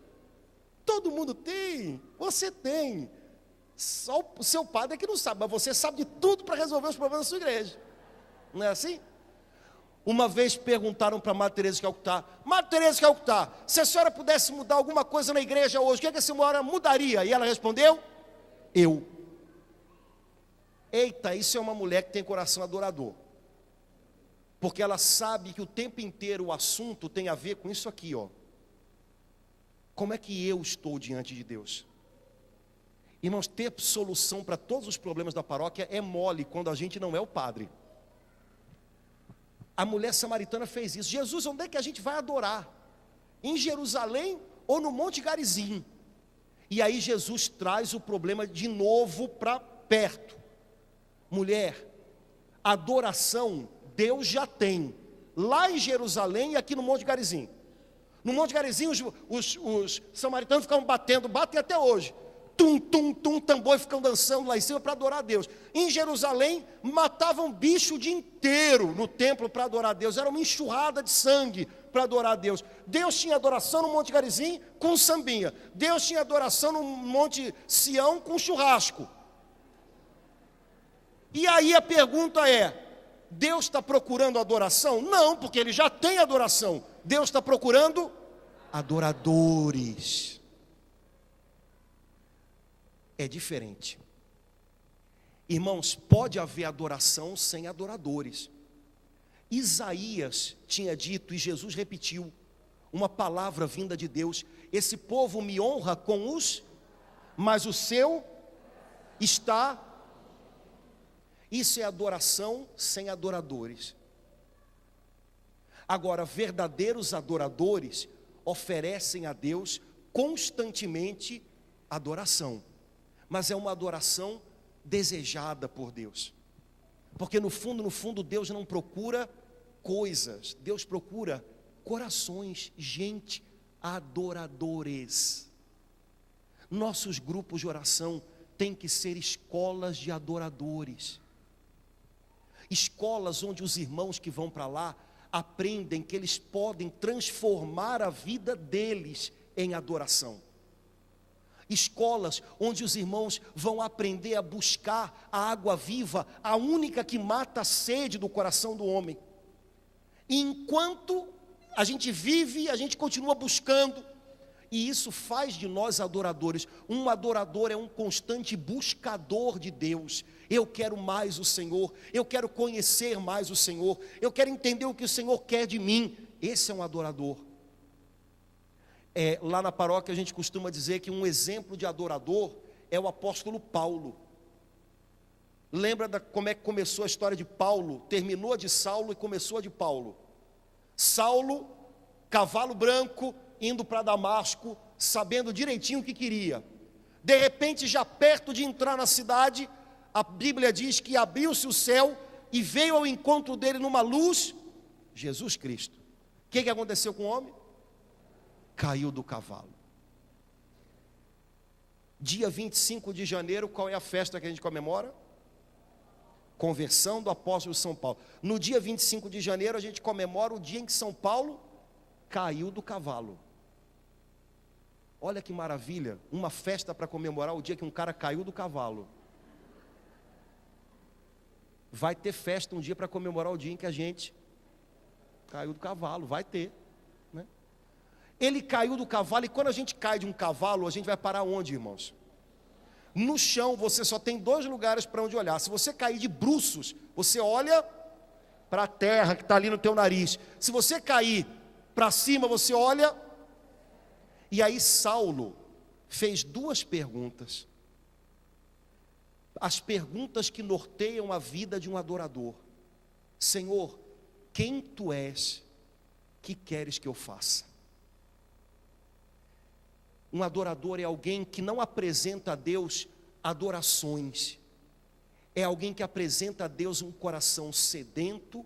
Todo mundo tem, você tem. Só o seu padre é que não sabe, mas você sabe de tudo para resolver os problemas da sua igreja. Não é assim? Uma vez perguntaram para Madre Teresa de Calcutá, Madre Teresa de Calcutá, se a senhora pudesse mudar alguma coisa na igreja hoje, o que é que a senhora mudaria? E ela respondeu, eu. Eita, isso é uma mulher que tem coração adorador. Porque ela sabe que o tempo inteiro o assunto tem a ver com isso aqui, ó. Como é que eu estou diante de Deus? Irmãos, ter solução para todos os problemas da paróquia é mole quando a gente não é o padre. A mulher samaritana fez isso. Jesus, onde é que a gente vai adorar? Em Jerusalém ou no Monte Garizim? E aí Jesus traz o problema de novo para perto. Mulher, adoração Deus já tem, lá em Jerusalém e aqui no Monte Garizim. No Monte Garizim os samaritanos ficavam batem até hoje. Tum, tum, tum, tambor, ficam dançando lá em cima para adorar a Deus. Em Jerusalém, matavam bicho o dia inteiro no templo para adorar a Deus. Era uma enxurrada de sangue para adorar a Deus. Deus tinha adoração no Monte Garizim com sambinha. Deus tinha adoração no Monte Sião com churrasco. E aí a pergunta é, Deus está procurando adoração? Não, porque Ele já tem adoração. Deus está procurando adoradores. É diferente. Irmãos, pode haver adoração sem adoradores. Isaías tinha dito, e Jesus repetiu, uma palavra vinda de Deus: esse povo me honra com os, mas o seu está. Isso é adoração sem adoradores. Agora, verdadeiros adoradores oferecem a Deus constantemente adoração. Mas é uma adoração desejada por Deus. Porque no fundo, Deus não procura coisas. Deus procura corações, gente, adoradores. Nossos grupos de oração têm que ser escolas de adoradores. Escolas onde os irmãos que vão para lá aprendem que eles podem transformar a vida deles em adoração. Escolas onde os irmãos vão aprender a buscar a água viva, a única que mata a sede do coração do homem. E enquanto a gente vive, a gente continua buscando, e isso faz de nós adoradores. Um adorador é um constante buscador de Deus. Eu quero mais o Senhor, eu quero conhecer mais o Senhor, eu quero entender o que o Senhor quer de mim. Esse é um adorador. Lá na paróquia a gente costuma dizer que um exemplo de adorador é o apóstolo Paulo. Lembra como é que começou a história de Paulo? Terminou a de Saulo e começou a de Paulo. Saulo, cavalo branco, indo para Damasco, sabendo direitinho o que queria. De repente, já perto de entrar na cidade, a Bíblia diz que abriu-se o céu e veio ao encontro dele numa luz, Jesus Cristo. O que aconteceu com o homem? Caiu do cavalo. Dia 25 de janeiro, qual é a festa que a gente comemora? Conversão do apóstolo São Paulo. No dia 25 de janeiro, a gente comemora o dia em que São Paulo caiu do cavalo. Olha que maravilha, uma festa para comemorar o dia que um cara caiu do cavalo. Vai ter festa um dia para comemorar o dia em que a gente caiu do cavalo, vai ter, né? Ele caiu do cavalo, e quando a gente cai de um cavalo, a gente vai parar onde, irmãos? No chão. Você só tem 2 lugares para onde olhar. Se você cair de bruços, você olha para a terra que está ali no teu nariz. Se você cair para cima, você olha. E aí Saulo fez 2 perguntas. As perguntas que norteiam a vida de um adorador. Senhor, quem tu és que queres que eu faça? Um adorador é alguém que não apresenta a Deus adorações. É alguém que apresenta a Deus um coração sedento,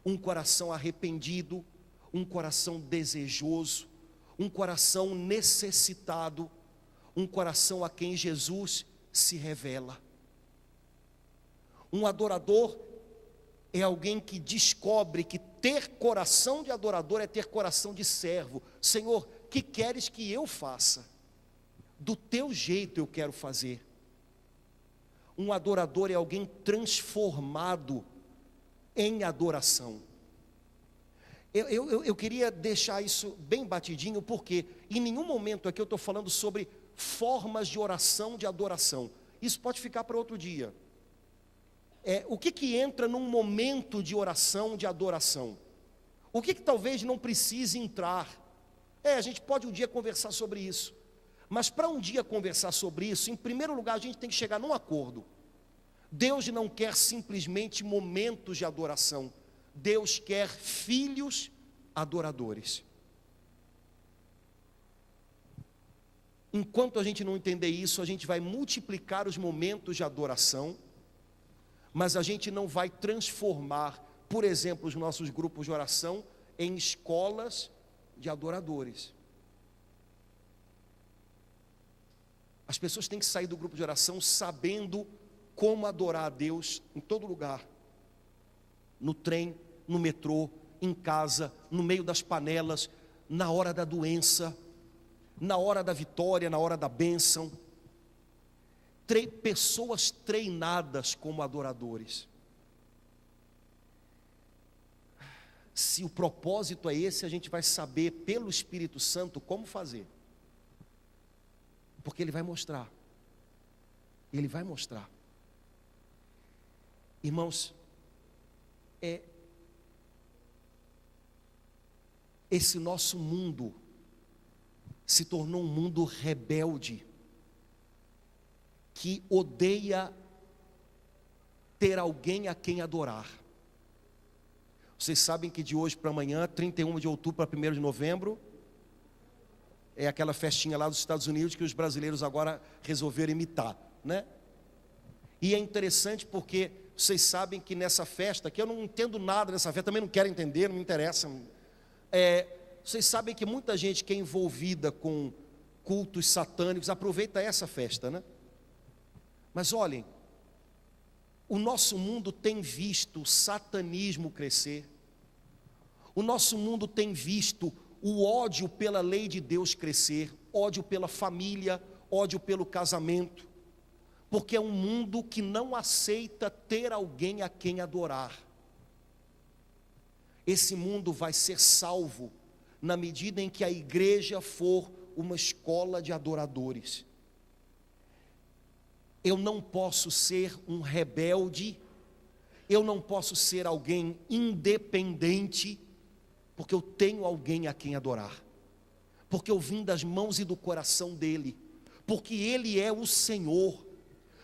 um coração arrependido, um coração desejoso, um coração necessitado, um coração a quem Jesus se revela. Um adorador é alguém que descobre que ter coração de adorador é ter coração de servo. Senhor, que queres que eu faça? Do teu jeito eu quero fazer. Um adorador é alguém transformado em adoração. Eu queria deixar isso bem batidinho, porque em nenhum momento aqui eu estou falando sobre formas de oração, de adoração. Isso pode ficar para outro dia. O que entra num momento de oração, de adoração? O que talvez não precise entrar? A gente pode um dia conversar sobre isso. Mas para um dia conversar sobre isso, em primeiro lugar a gente tem que chegar num acordo. Deus não quer simplesmente momentos de adoração. Deus quer filhos adoradores. Enquanto a gente não entender isso, a gente vai multiplicar os momentos de adoração, mas a gente não vai transformar, por exemplo, os nossos grupos de oração em escolas de adoradores. As pessoas têm que sair do grupo de oração sabendo como adorar a Deus em todo lugar. No trem, no metrô, em casa, no meio das panelas, na hora da doença, na hora da vitória, na hora da bênção. Pessoas treinadas como adoradores. Se o propósito é esse, a gente vai saber pelo Espírito Santo como fazer. Porque Ele vai mostrar. Ele vai mostrar. Irmãos, esse nosso mundo se tornou um mundo rebelde, que odeia ter alguém a quem adorar. Vocês sabem que de hoje para amanhã, 31 de outubro para 1º de novembro, é aquela festinha lá dos Estados Unidos que os brasileiros agora resolveram imitar, né? E é interessante porque vocês sabem que nessa festa, que eu não entendo nada dessa festa, também não quero entender, não me interessa. Vocês sabem que muita gente que é envolvida com cultos satânicos aproveita essa festa, né? Mas olhem, o nosso mundo tem visto o satanismo crescer. O nosso mundo tem visto o ódio pela lei de Deus crescer, ódio pela família, ódio pelo casamento, porque é um mundo que não aceita ter alguém a quem adorar. Esse mundo vai ser salvo na medida em que a igreja for uma escola de adoradores. Eu não posso ser um rebelde, eu não posso ser alguém independente, porque eu tenho alguém a quem adorar, porque eu vim das mãos e do coração dele, porque ele é o Senhor.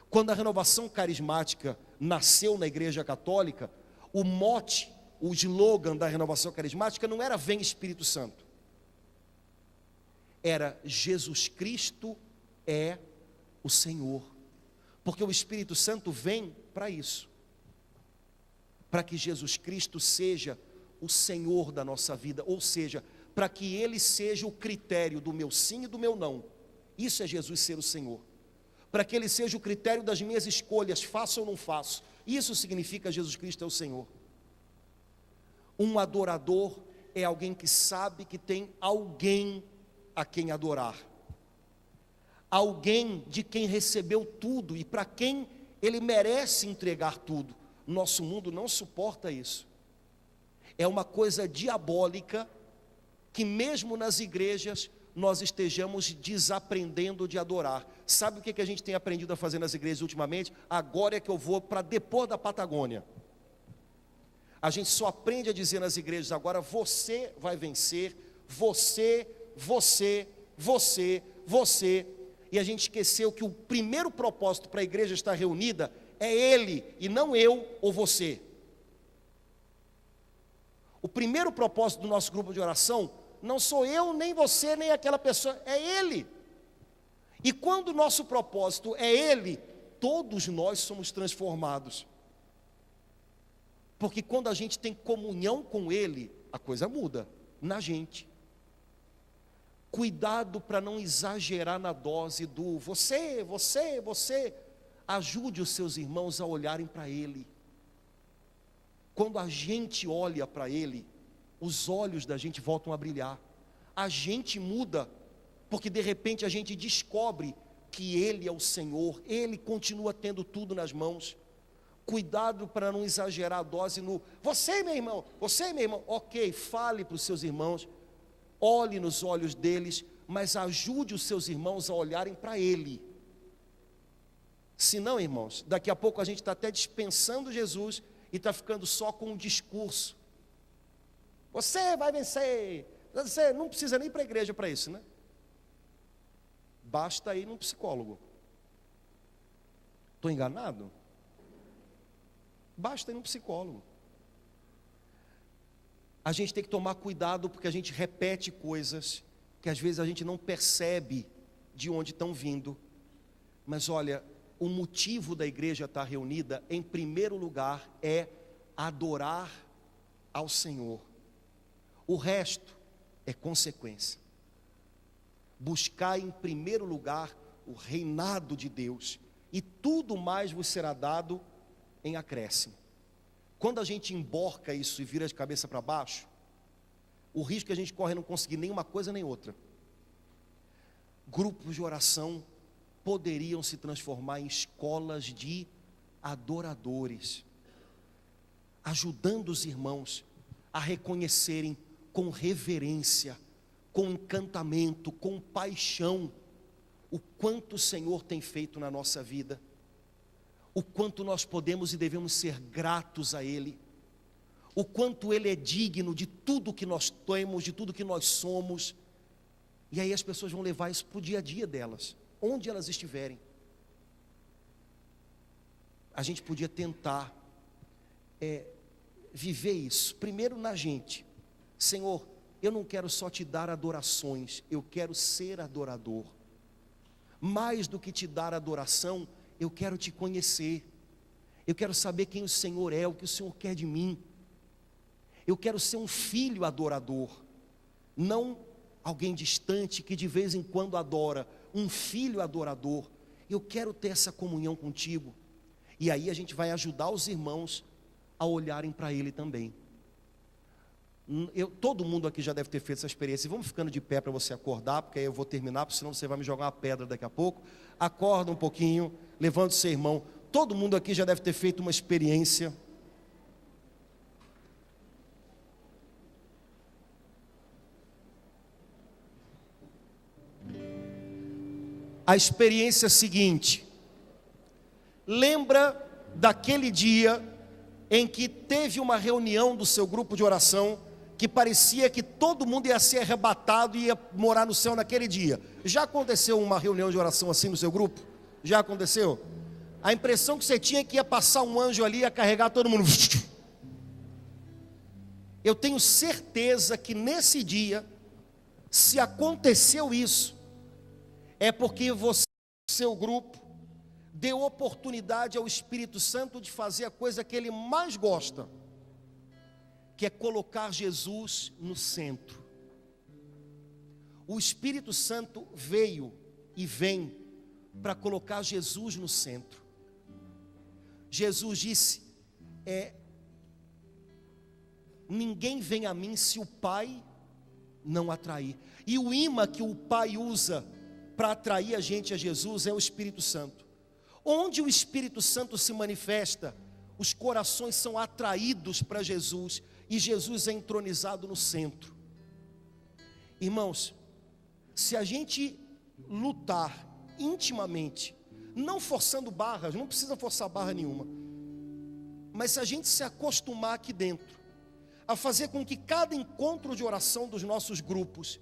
Quando a renovação carismática nasceu na Igreja Católica, o mote, o slogan da renovação carismática não era "Vem Espírito Santo", era "Jesus Cristo é o Senhor", porque o Espírito Santo vem para isso, para que Jesus Cristo seja o Senhor da nossa vida, ou seja, para que Ele seja o critério do meu sim e do meu não. Isso é Jesus ser o Senhor. Para que Ele seja o critério das minhas escolhas, faço ou não faço. Isso significa Jesus Cristo é o Senhor. Um adorador é alguém que sabe que tem alguém a quem adorar, alguém de quem recebeu tudo e para quem ele merece entregar tudo. Nosso mundo não suporta isso. É uma coisa diabólica que mesmo nas igrejas nós estejamos desaprendendo de adorar. Sabe o que a gente tem aprendido a fazer nas igrejas ultimamente? Agora é que eu vou para depois da Patagônia. A gente só aprende a dizer nas igrejas agora: você vai vencer, você. E a gente esqueceu que o primeiro propósito para a igreja estar reunida é Ele, e não eu ou você. O primeiro propósito do nosso grupo de oração não sou eu, nem você, nem aquela pessoa, é Ele. E quando o nosso propósito é Ele, todos nós somos transformados. Porque quando a gente tem comunhão com Ele, a coisa muda na gente. Cuidado para não exagerar na dose do você. Ajude os seus irmãos a olharem para Ele. Quando a gente olha para Ele, os olhos da gente voltam a brilhar. A gente muda, porque de repente a gente descobre que Ele é o Senhor, Ele continua tendo tudo nas mãos. Cuidado para não exagerar a dose no você, meu irmão, ok, fale para os seus irmãos, olhe nos olhos deles, mas ajude os seus irmãos a olharem para Ele. Senão, irmãos, daqui a pouco a gente está até dispensando Jesus e está ficando só com um discurso. Você vai vencer. Você não precisa nem ir para a igreja para isso, né? Basta ir num psicólogo. Estou enganado? Basta ir num psicólogo. A gente tem que tomar cuidado porque a gente repete coisas que às vezes a gente não percebe de onde estão vindo. Mas olha, o motivo da igreja estar reunida, em primeiro lugar, é adorar ao Senhor. O resto é consequência. Buscar em primeiro lugar o reinado de Deus, e tudo mais vos será dado em acréscimo. Quando a gente emborca isso e vira de cabeça para baixo, o risco que a gente corre é não conseguir nenhuma coisa nem outra. Grupos de oração poderiam se transformar em escolas de adoradores, ajudando os irmãos a reconhecerem com reverência, com encantamento, com paixão, o quanto o Senhor tem feito na nossa vida, o quanto nós podemos e devemos ser gratos a Ele, o quanto Ele é digno de tudo que nós temos, de tudo que nós somos. E aí as pessoas vão levar isso para o dia a dia delas, onde elas estiverem. A gente podia tentar viver isso, primeiro na gente. Senhor, eu não quero só te dar adorações, eu quero ser adorador. Mais do que te dar adoração, eu quero te conhecer. Eu quero saber quem o Senhor é, o que o Senhor quer de mim. Eu quero ser um filho adorador, não alguém distante que de vez em quando adora, um filho adorador. Eu quero ter essa comunhão contigo. E aí a gente vai ajudar os irmãos a olharem para Ele também. Todo mundo aqui já deve ter feito essa experiência. Vamos ficando de pé para você acordar, porque aí eu vou terminar, porque senão você vai me jogar uma pedra daqui a pouco. Acorda um pouquinho, levanta o seu irmão. Todo mundo aqui já deve ter feito uma experiência. a experiência seguinte. Lembra daquele dia em que teve uma reunião do seu grupo de oração, que parecia que todo mundo ia ser arrebatado e ia morar no céu naquele dia? Já aconteceu uma reunião de oração assim no seu grupo? Já aconteceu? A impressão que você tinha é que ia passar um anjo ali e ia carregar todo mundo. Eu tenho certeza que nesse dia, se aconteceu isso, é porque você, seu grupo, deu oportunidade ao Espírito Santo de fazer a coisa que ele mais gosta, que é colocar Jesus no centro. O Espírito Santo veio e vem para colocar Jesus no centro. Jesus disse: ninguém vem a mim se o Pai não atrair. E o imã que o Pai usa para atrair a gente a Jesus é o Espírito Santo. Onde o Espírito Santo se manifesta, os corações são atraídos para Jesus, e Jesus é entronizado no centro. Irmãos, se a gente lutar intimamente, não forçando barras, não precisa forçar barra nenhuma, mas se a gente se acostumar aqui dentro, a fazer com que cada encontro de oração dos nossos grupos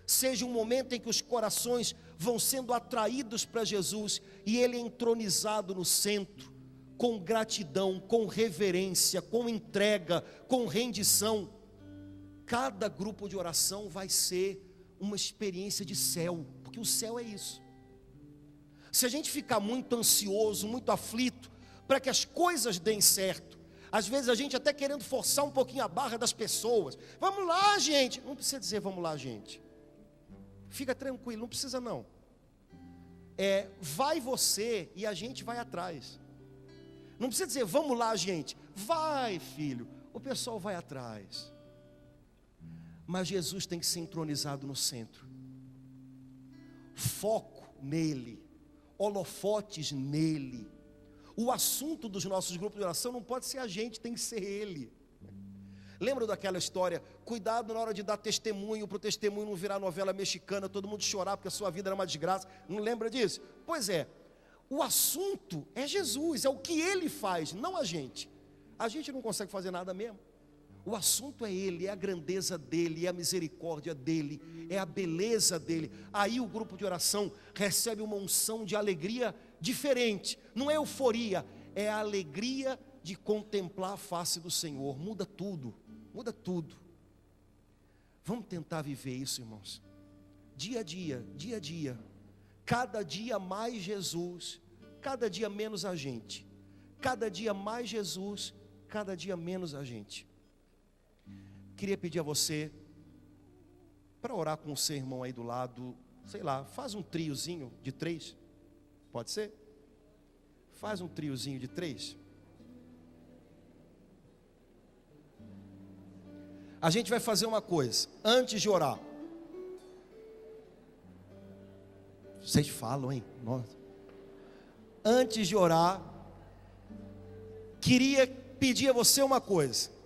seja um momento em que os corações vão sendo atraídos para Jesus e Ele é entronizado no centro, com gratidão, com reverência, com entrega, com rendição. Cada grupo de oração vai ser uma experiência de céu, porque o céu é isso. Se a gente ficar muito ansioso, muito aflito, para que as coisas deem certo, às vezes a gente até querendo forçar um pouquinho a barra das pessoas, vamos lá gente, não precisa dizer vamos lá gente, fica tranquilo, não precisa não, vai você e a gente vai atrás, não precisa dizer vamos lá gente, vai filho, o pessoal vai atrás, mas Jesus tem que ser entronizado no centro, foco nele, holofotes nele. O assunto dos nossos grupos de oração não pode ser a gente, tem que ser ele. Lembra daquela história? Cuidado na hora de dar testemunho, para o testemunho não virar novela mexicana, todo mundo chorar porque a sua vida era uma desgraça. Não lembra disso? Pois é, o assunto é Jesus, é o que ele faz, não a gente. A gente não consegue fazer nada mesmo. O assunto é ele, é a grandeza dele, é a misericórdia dele, é a beleza dele. Aí o grupo de oração recebe uma unção de alegria diferente. Não é euforia, é a alegria de contemplar a face do Senhor. Muda tudo, muda tudo. Vamos tentar viver isso, irmãos. Dia a dia, dia a dia. Cada dia mais Jesus, cada dia menos a gente. Cada dia mais Jesus, cada dia menos a gente. Queria pedir a você para orar com o seu irmão aí do lado, sei lá, faz um triozinho de 3, pode ser? Faz um triozinho de 3. A gente vai fazer uma coisa, antes de orar. Vocês falam, hein? Nossa. Antes de orar, queria pedir a você uma coisa.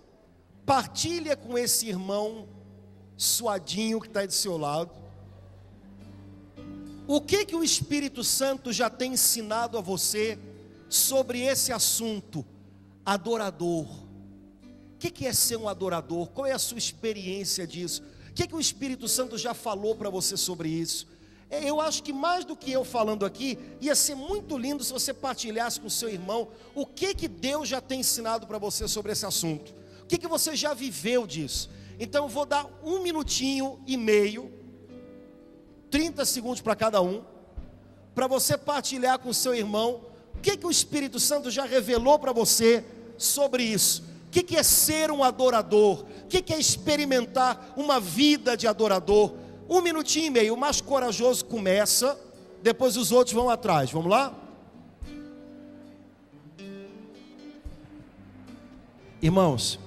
Partilha com esse irmão suadinho que está aí do seu lado. O que o Espírito Santo já tem ensinado a você sobre esse assunto, adorador? O que é ser um adorador? Qual é a sua experiência disso? O que o Espírito Santo já falou para você sobre isso? Eu acho que mais do que eu falando aqui, ia ser muito lindo se você partilhasse com o seu irmão o que Deus já tem ensinado para você sobre esse assunto. O que você já viveu disso? Então eu vou dar 1 minutinho e meio, 30 segundos para cada um, para você partilhar com o seu irmão o que o Espírito Santo já revelou para você sobre isso. O que é ser um adorador? O que é experimentar uma vida de adorador? 1 minutinho e meio, o mais corajoso começa, depois os outros vão atrás, vamos lá? Irmãos,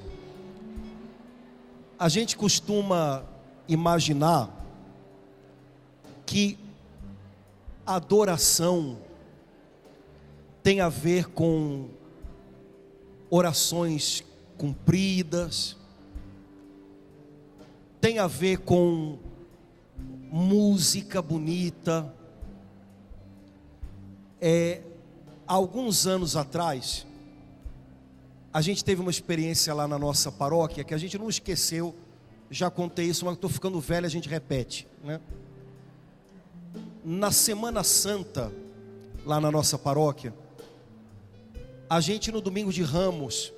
a gente costuma imaginar que adoração tem a ver com orações cumpridas, tem a ver com música bonita, Há alguns anos atrás, a gente teve uma experiência lá na nossa paróquia que a gente não esqueceu. Já contei isso, mas estou ficando velho, a gente repete, né? Na Semana Santa, lá na nossa paróquia, a gente no domingo de Ramos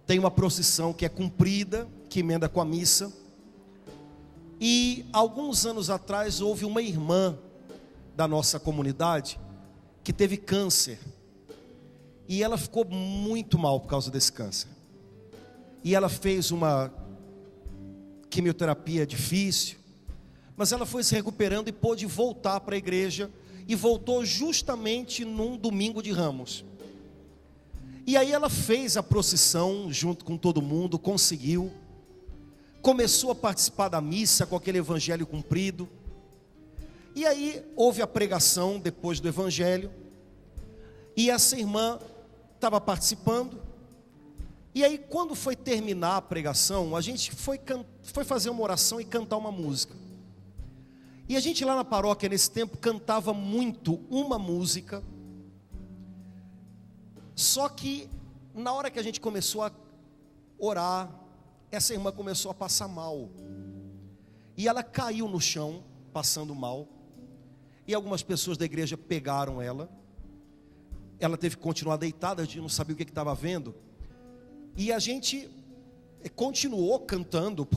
tem uma procissão que é cumprida, que emenda com a missa. E alguns anos atrás houve uma irmã da nossa comunidade que teve câncer. E ela ficou muito mal por causa desse câncer. E ela fez uma quimioterapia difícil, mas ela foi se recuperando e pôde voltar para a igreja. E voltou justamente num domingo de Ramos. E aí ela fez a procissão junto com todo mundo, conseguiu. Começou a participar da missa com aquele evangelho cumprido. E aí houve a pregação depois do evangelho. E essa irmã estava participando. E aí quando foi terminar a pregação, a gente foi fazer uma oração e cantar uma música. E a gente lá na paróquia nesse tempo cantava muito uma música. Só que na hora que a gente começou a orar, essa irmã começou a passar mal. E ela caiu no chão, passando mal. E algumas pessoas da igreja pegaram ela. Ela teve que continuar deitada, a gente não sabia o que estava vendo. E a gente continuou cantando,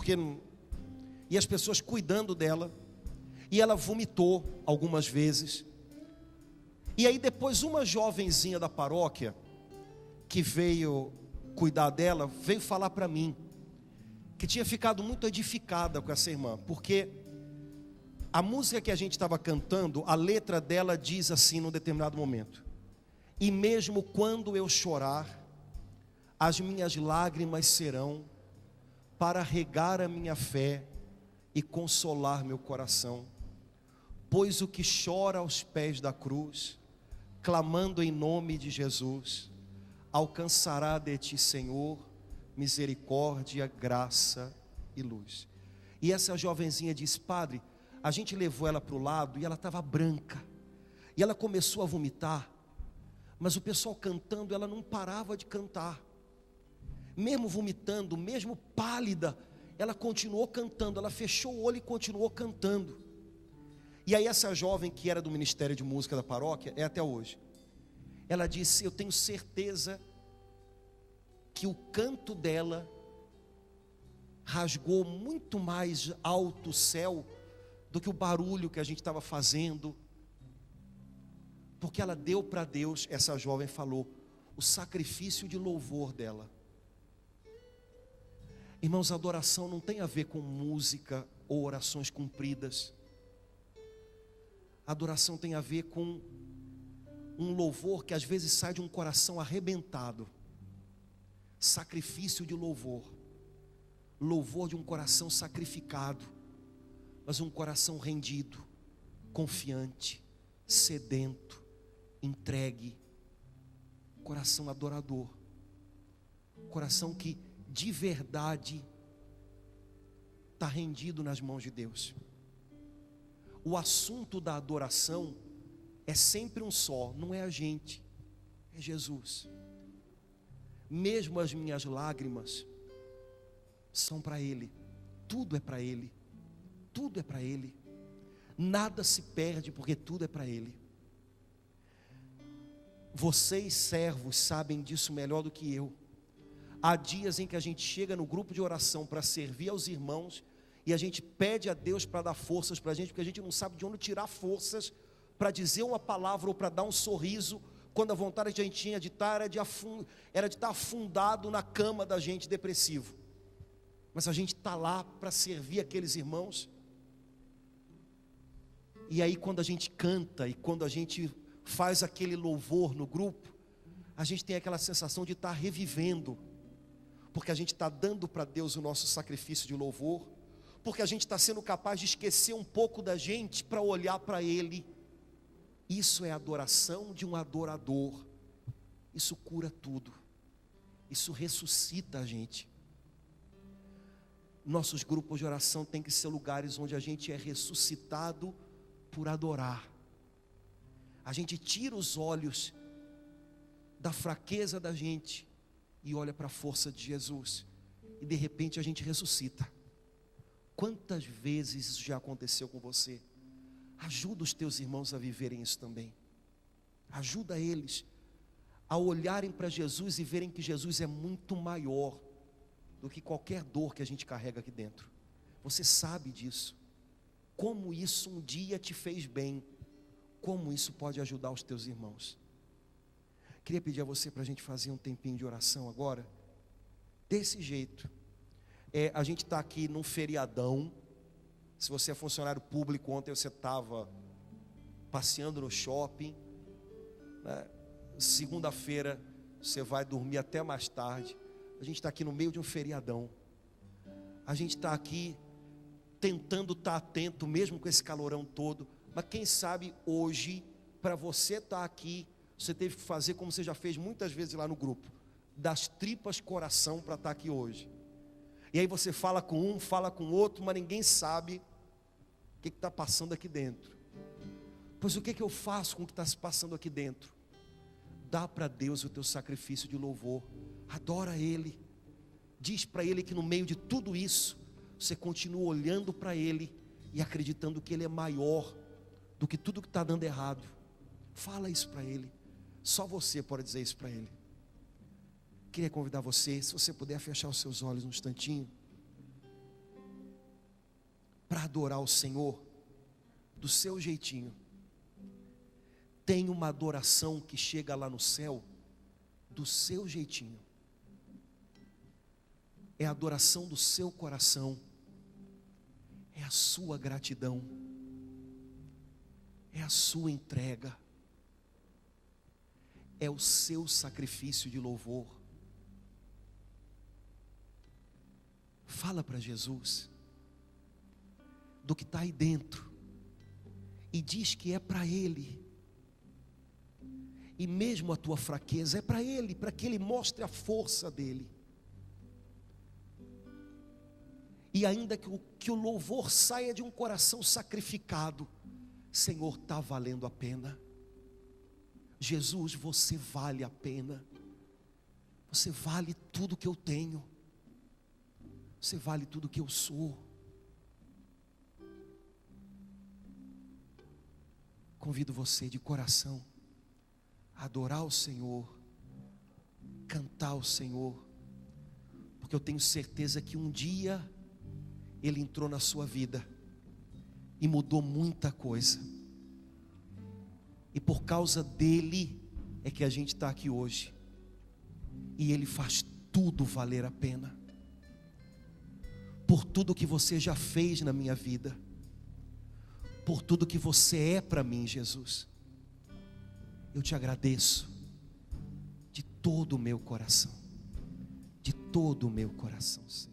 e as pessoas cuidando dela. E ela vomitou algumas vezes. E aí depois uma jovenzinha da paróquia, que veio cuidar dela, veio falar para mim, que tinha ficado muito edificada com essa irmã, porque a música que a gente estava cantando, a letra dela diz assim num determinado momento: e mesmo quando eu chorar, as minhas lágrimas serão para regar a minha fé e consolar meu coração. Pois o que chora aos pés da cruz, clamando em nome de Jesus, alcançará de ti, Senhor, misericórdia, graça e luz. E essa jovenzinha disse: padre, a gente levou ela para o lado e ela estava branca. E ela começou a vomitar, mas o pessoal cantando, ela não parava de cantar. Mesmo vomitando, mesmo pálida, ela continuou cantando. Ela fechou o olho e continuou cantando. E aí essa jovem que era do Ministério de Música da paróquia, é até hoje, ela disse: eu tenho certeza que o canto dela rasgou muito mais alto o céu do que o barulho que a gente estava fazendo, porque ela deu para Deus, essa jovem falou, o sacrifício de louvor dela. Irmãos, a adoração não tem a ver com música ou orações cumpridas. A adoração tem a ver com um louvor que às vezes sai de um coração arrebentado. Sacrifício de louvor. Louvor de um coração sacrificado, mas um coração rendido, confiante, sedento, entregue. Coração adorador. Coração que de verdade está rendido nas mãos de Deus. O assunto da adoração é sempre um só, não é a gente, é Jesus. Mesmo as minhas lágrimas são para Ele, tudo é para Ele, tudo é para Ele, nada se perde porque tudo é para Ele. Vocês servos sabem disso melhor do que eu. Há dias em que a gente chega no grupo de oração para servir aos irmãos e a gente pede a Deus para dar forças para a gente, porque a gente não sabe de onde tirar forças para dizer uma palavra ou para dar um sorriso, quando a vontade que a gente tinha de estar era de estar afundado na cama da gente depressivo. Mas a gente está lá para servir aqueles irmãos. E aí quando a gente canta e quando a gente faz aquele louvor no grupo, a gente tem aquela sensação de estar revivendo, porque a gente está dando para Deus o nosso sacrifício de louvor, porque a gente está sendo capaz de esquecer um pouco da gente para olhar para Ele. Isso é adoração de um adorador. Isso cura tudo. Isso ressuscita a gente. Nossos grupos de oração têm que ser lugares onde a gente é ressuscitado por adorar. a gente tira os olhos da fraqueza da gente e olha para a força de Jesus, e de repente a gente ressuscita. Quantas vezes isso já aconteceu com você? Ajuda os teus irmãos a viverem isso também. Ajuda eles a olharem para Jesus e verem que Jesus é muito maior do que qualquer dor que a gente carrega aqui dentro. Você sabe disso. Como isso um dia te fez bem, como isso pode ajudar os teus irmãos. Queria pedir a você para a gente fazer um tempinho de oração agora, desse jeito. A gente está aqui num feriadão. Se você é funcionário público, ontem você estava passeando no shopping, né? Segunda-feira você vai dormir até mais tarde. A gente está aqui no meio de um feriadão. A gente está aqui tentando estar atento, mesmo com esse calorão todo. Mas quem sabe hoje, para você estar aqui, você teve que fazer como você já fez muitas vezes lá no grupo, das tripas coração para estar aqui hoje. E aí você fala com um, fala com o outro, mas ninguém sabe o que está passando aqui dentro. Pois o que eu faço com o que está se passando aqui dentro? Dá para Deus o teu sacrifício de louvor, adora Ele, diz para Ele que no meio de tudo isso, você continua olhando para Ele e acreditando que Ele é maior do que tudo que está dando errado. Fala isso para Ele, só você pode dizer isso para Ele. Queria convidar você, se você puder fechar os seus olhos um instantinho, para adorar o Senhor, do seu jeitinho. Tem uma adoração que chega lá no céu, do seu jeitinho. É a adoração do seu coração, é a sua gratidão, é a sua entrega, é o seu sacrifício de louvor. Fala para Jesus do que está aí dentro e diz que é para Ele. E mesmo a tua fraqueza é para Ele, para que Ele mostre a força dEle. E ainda que o louvor saia de um coração sacrificado, Senhor, está valendo a pena. Jesus, você vale a pena. Você vale tudo que eu tenho. Você vale tudo que eu sou. Convido você de coração a adorar o Senhor, cantar ao Senhor, porque eu tenho certeza que um dia Ele entrou na sua vida e mudou muita coisa, e por causa dEle é que a gente está aqui hoje, e Ele faz tudo valer a pena, por tudo que você já fez na minha vida, por tudo que você é para mim, Jesus. Eu te agradeço de todo o meu coração, de todo o meu coração, Senhor.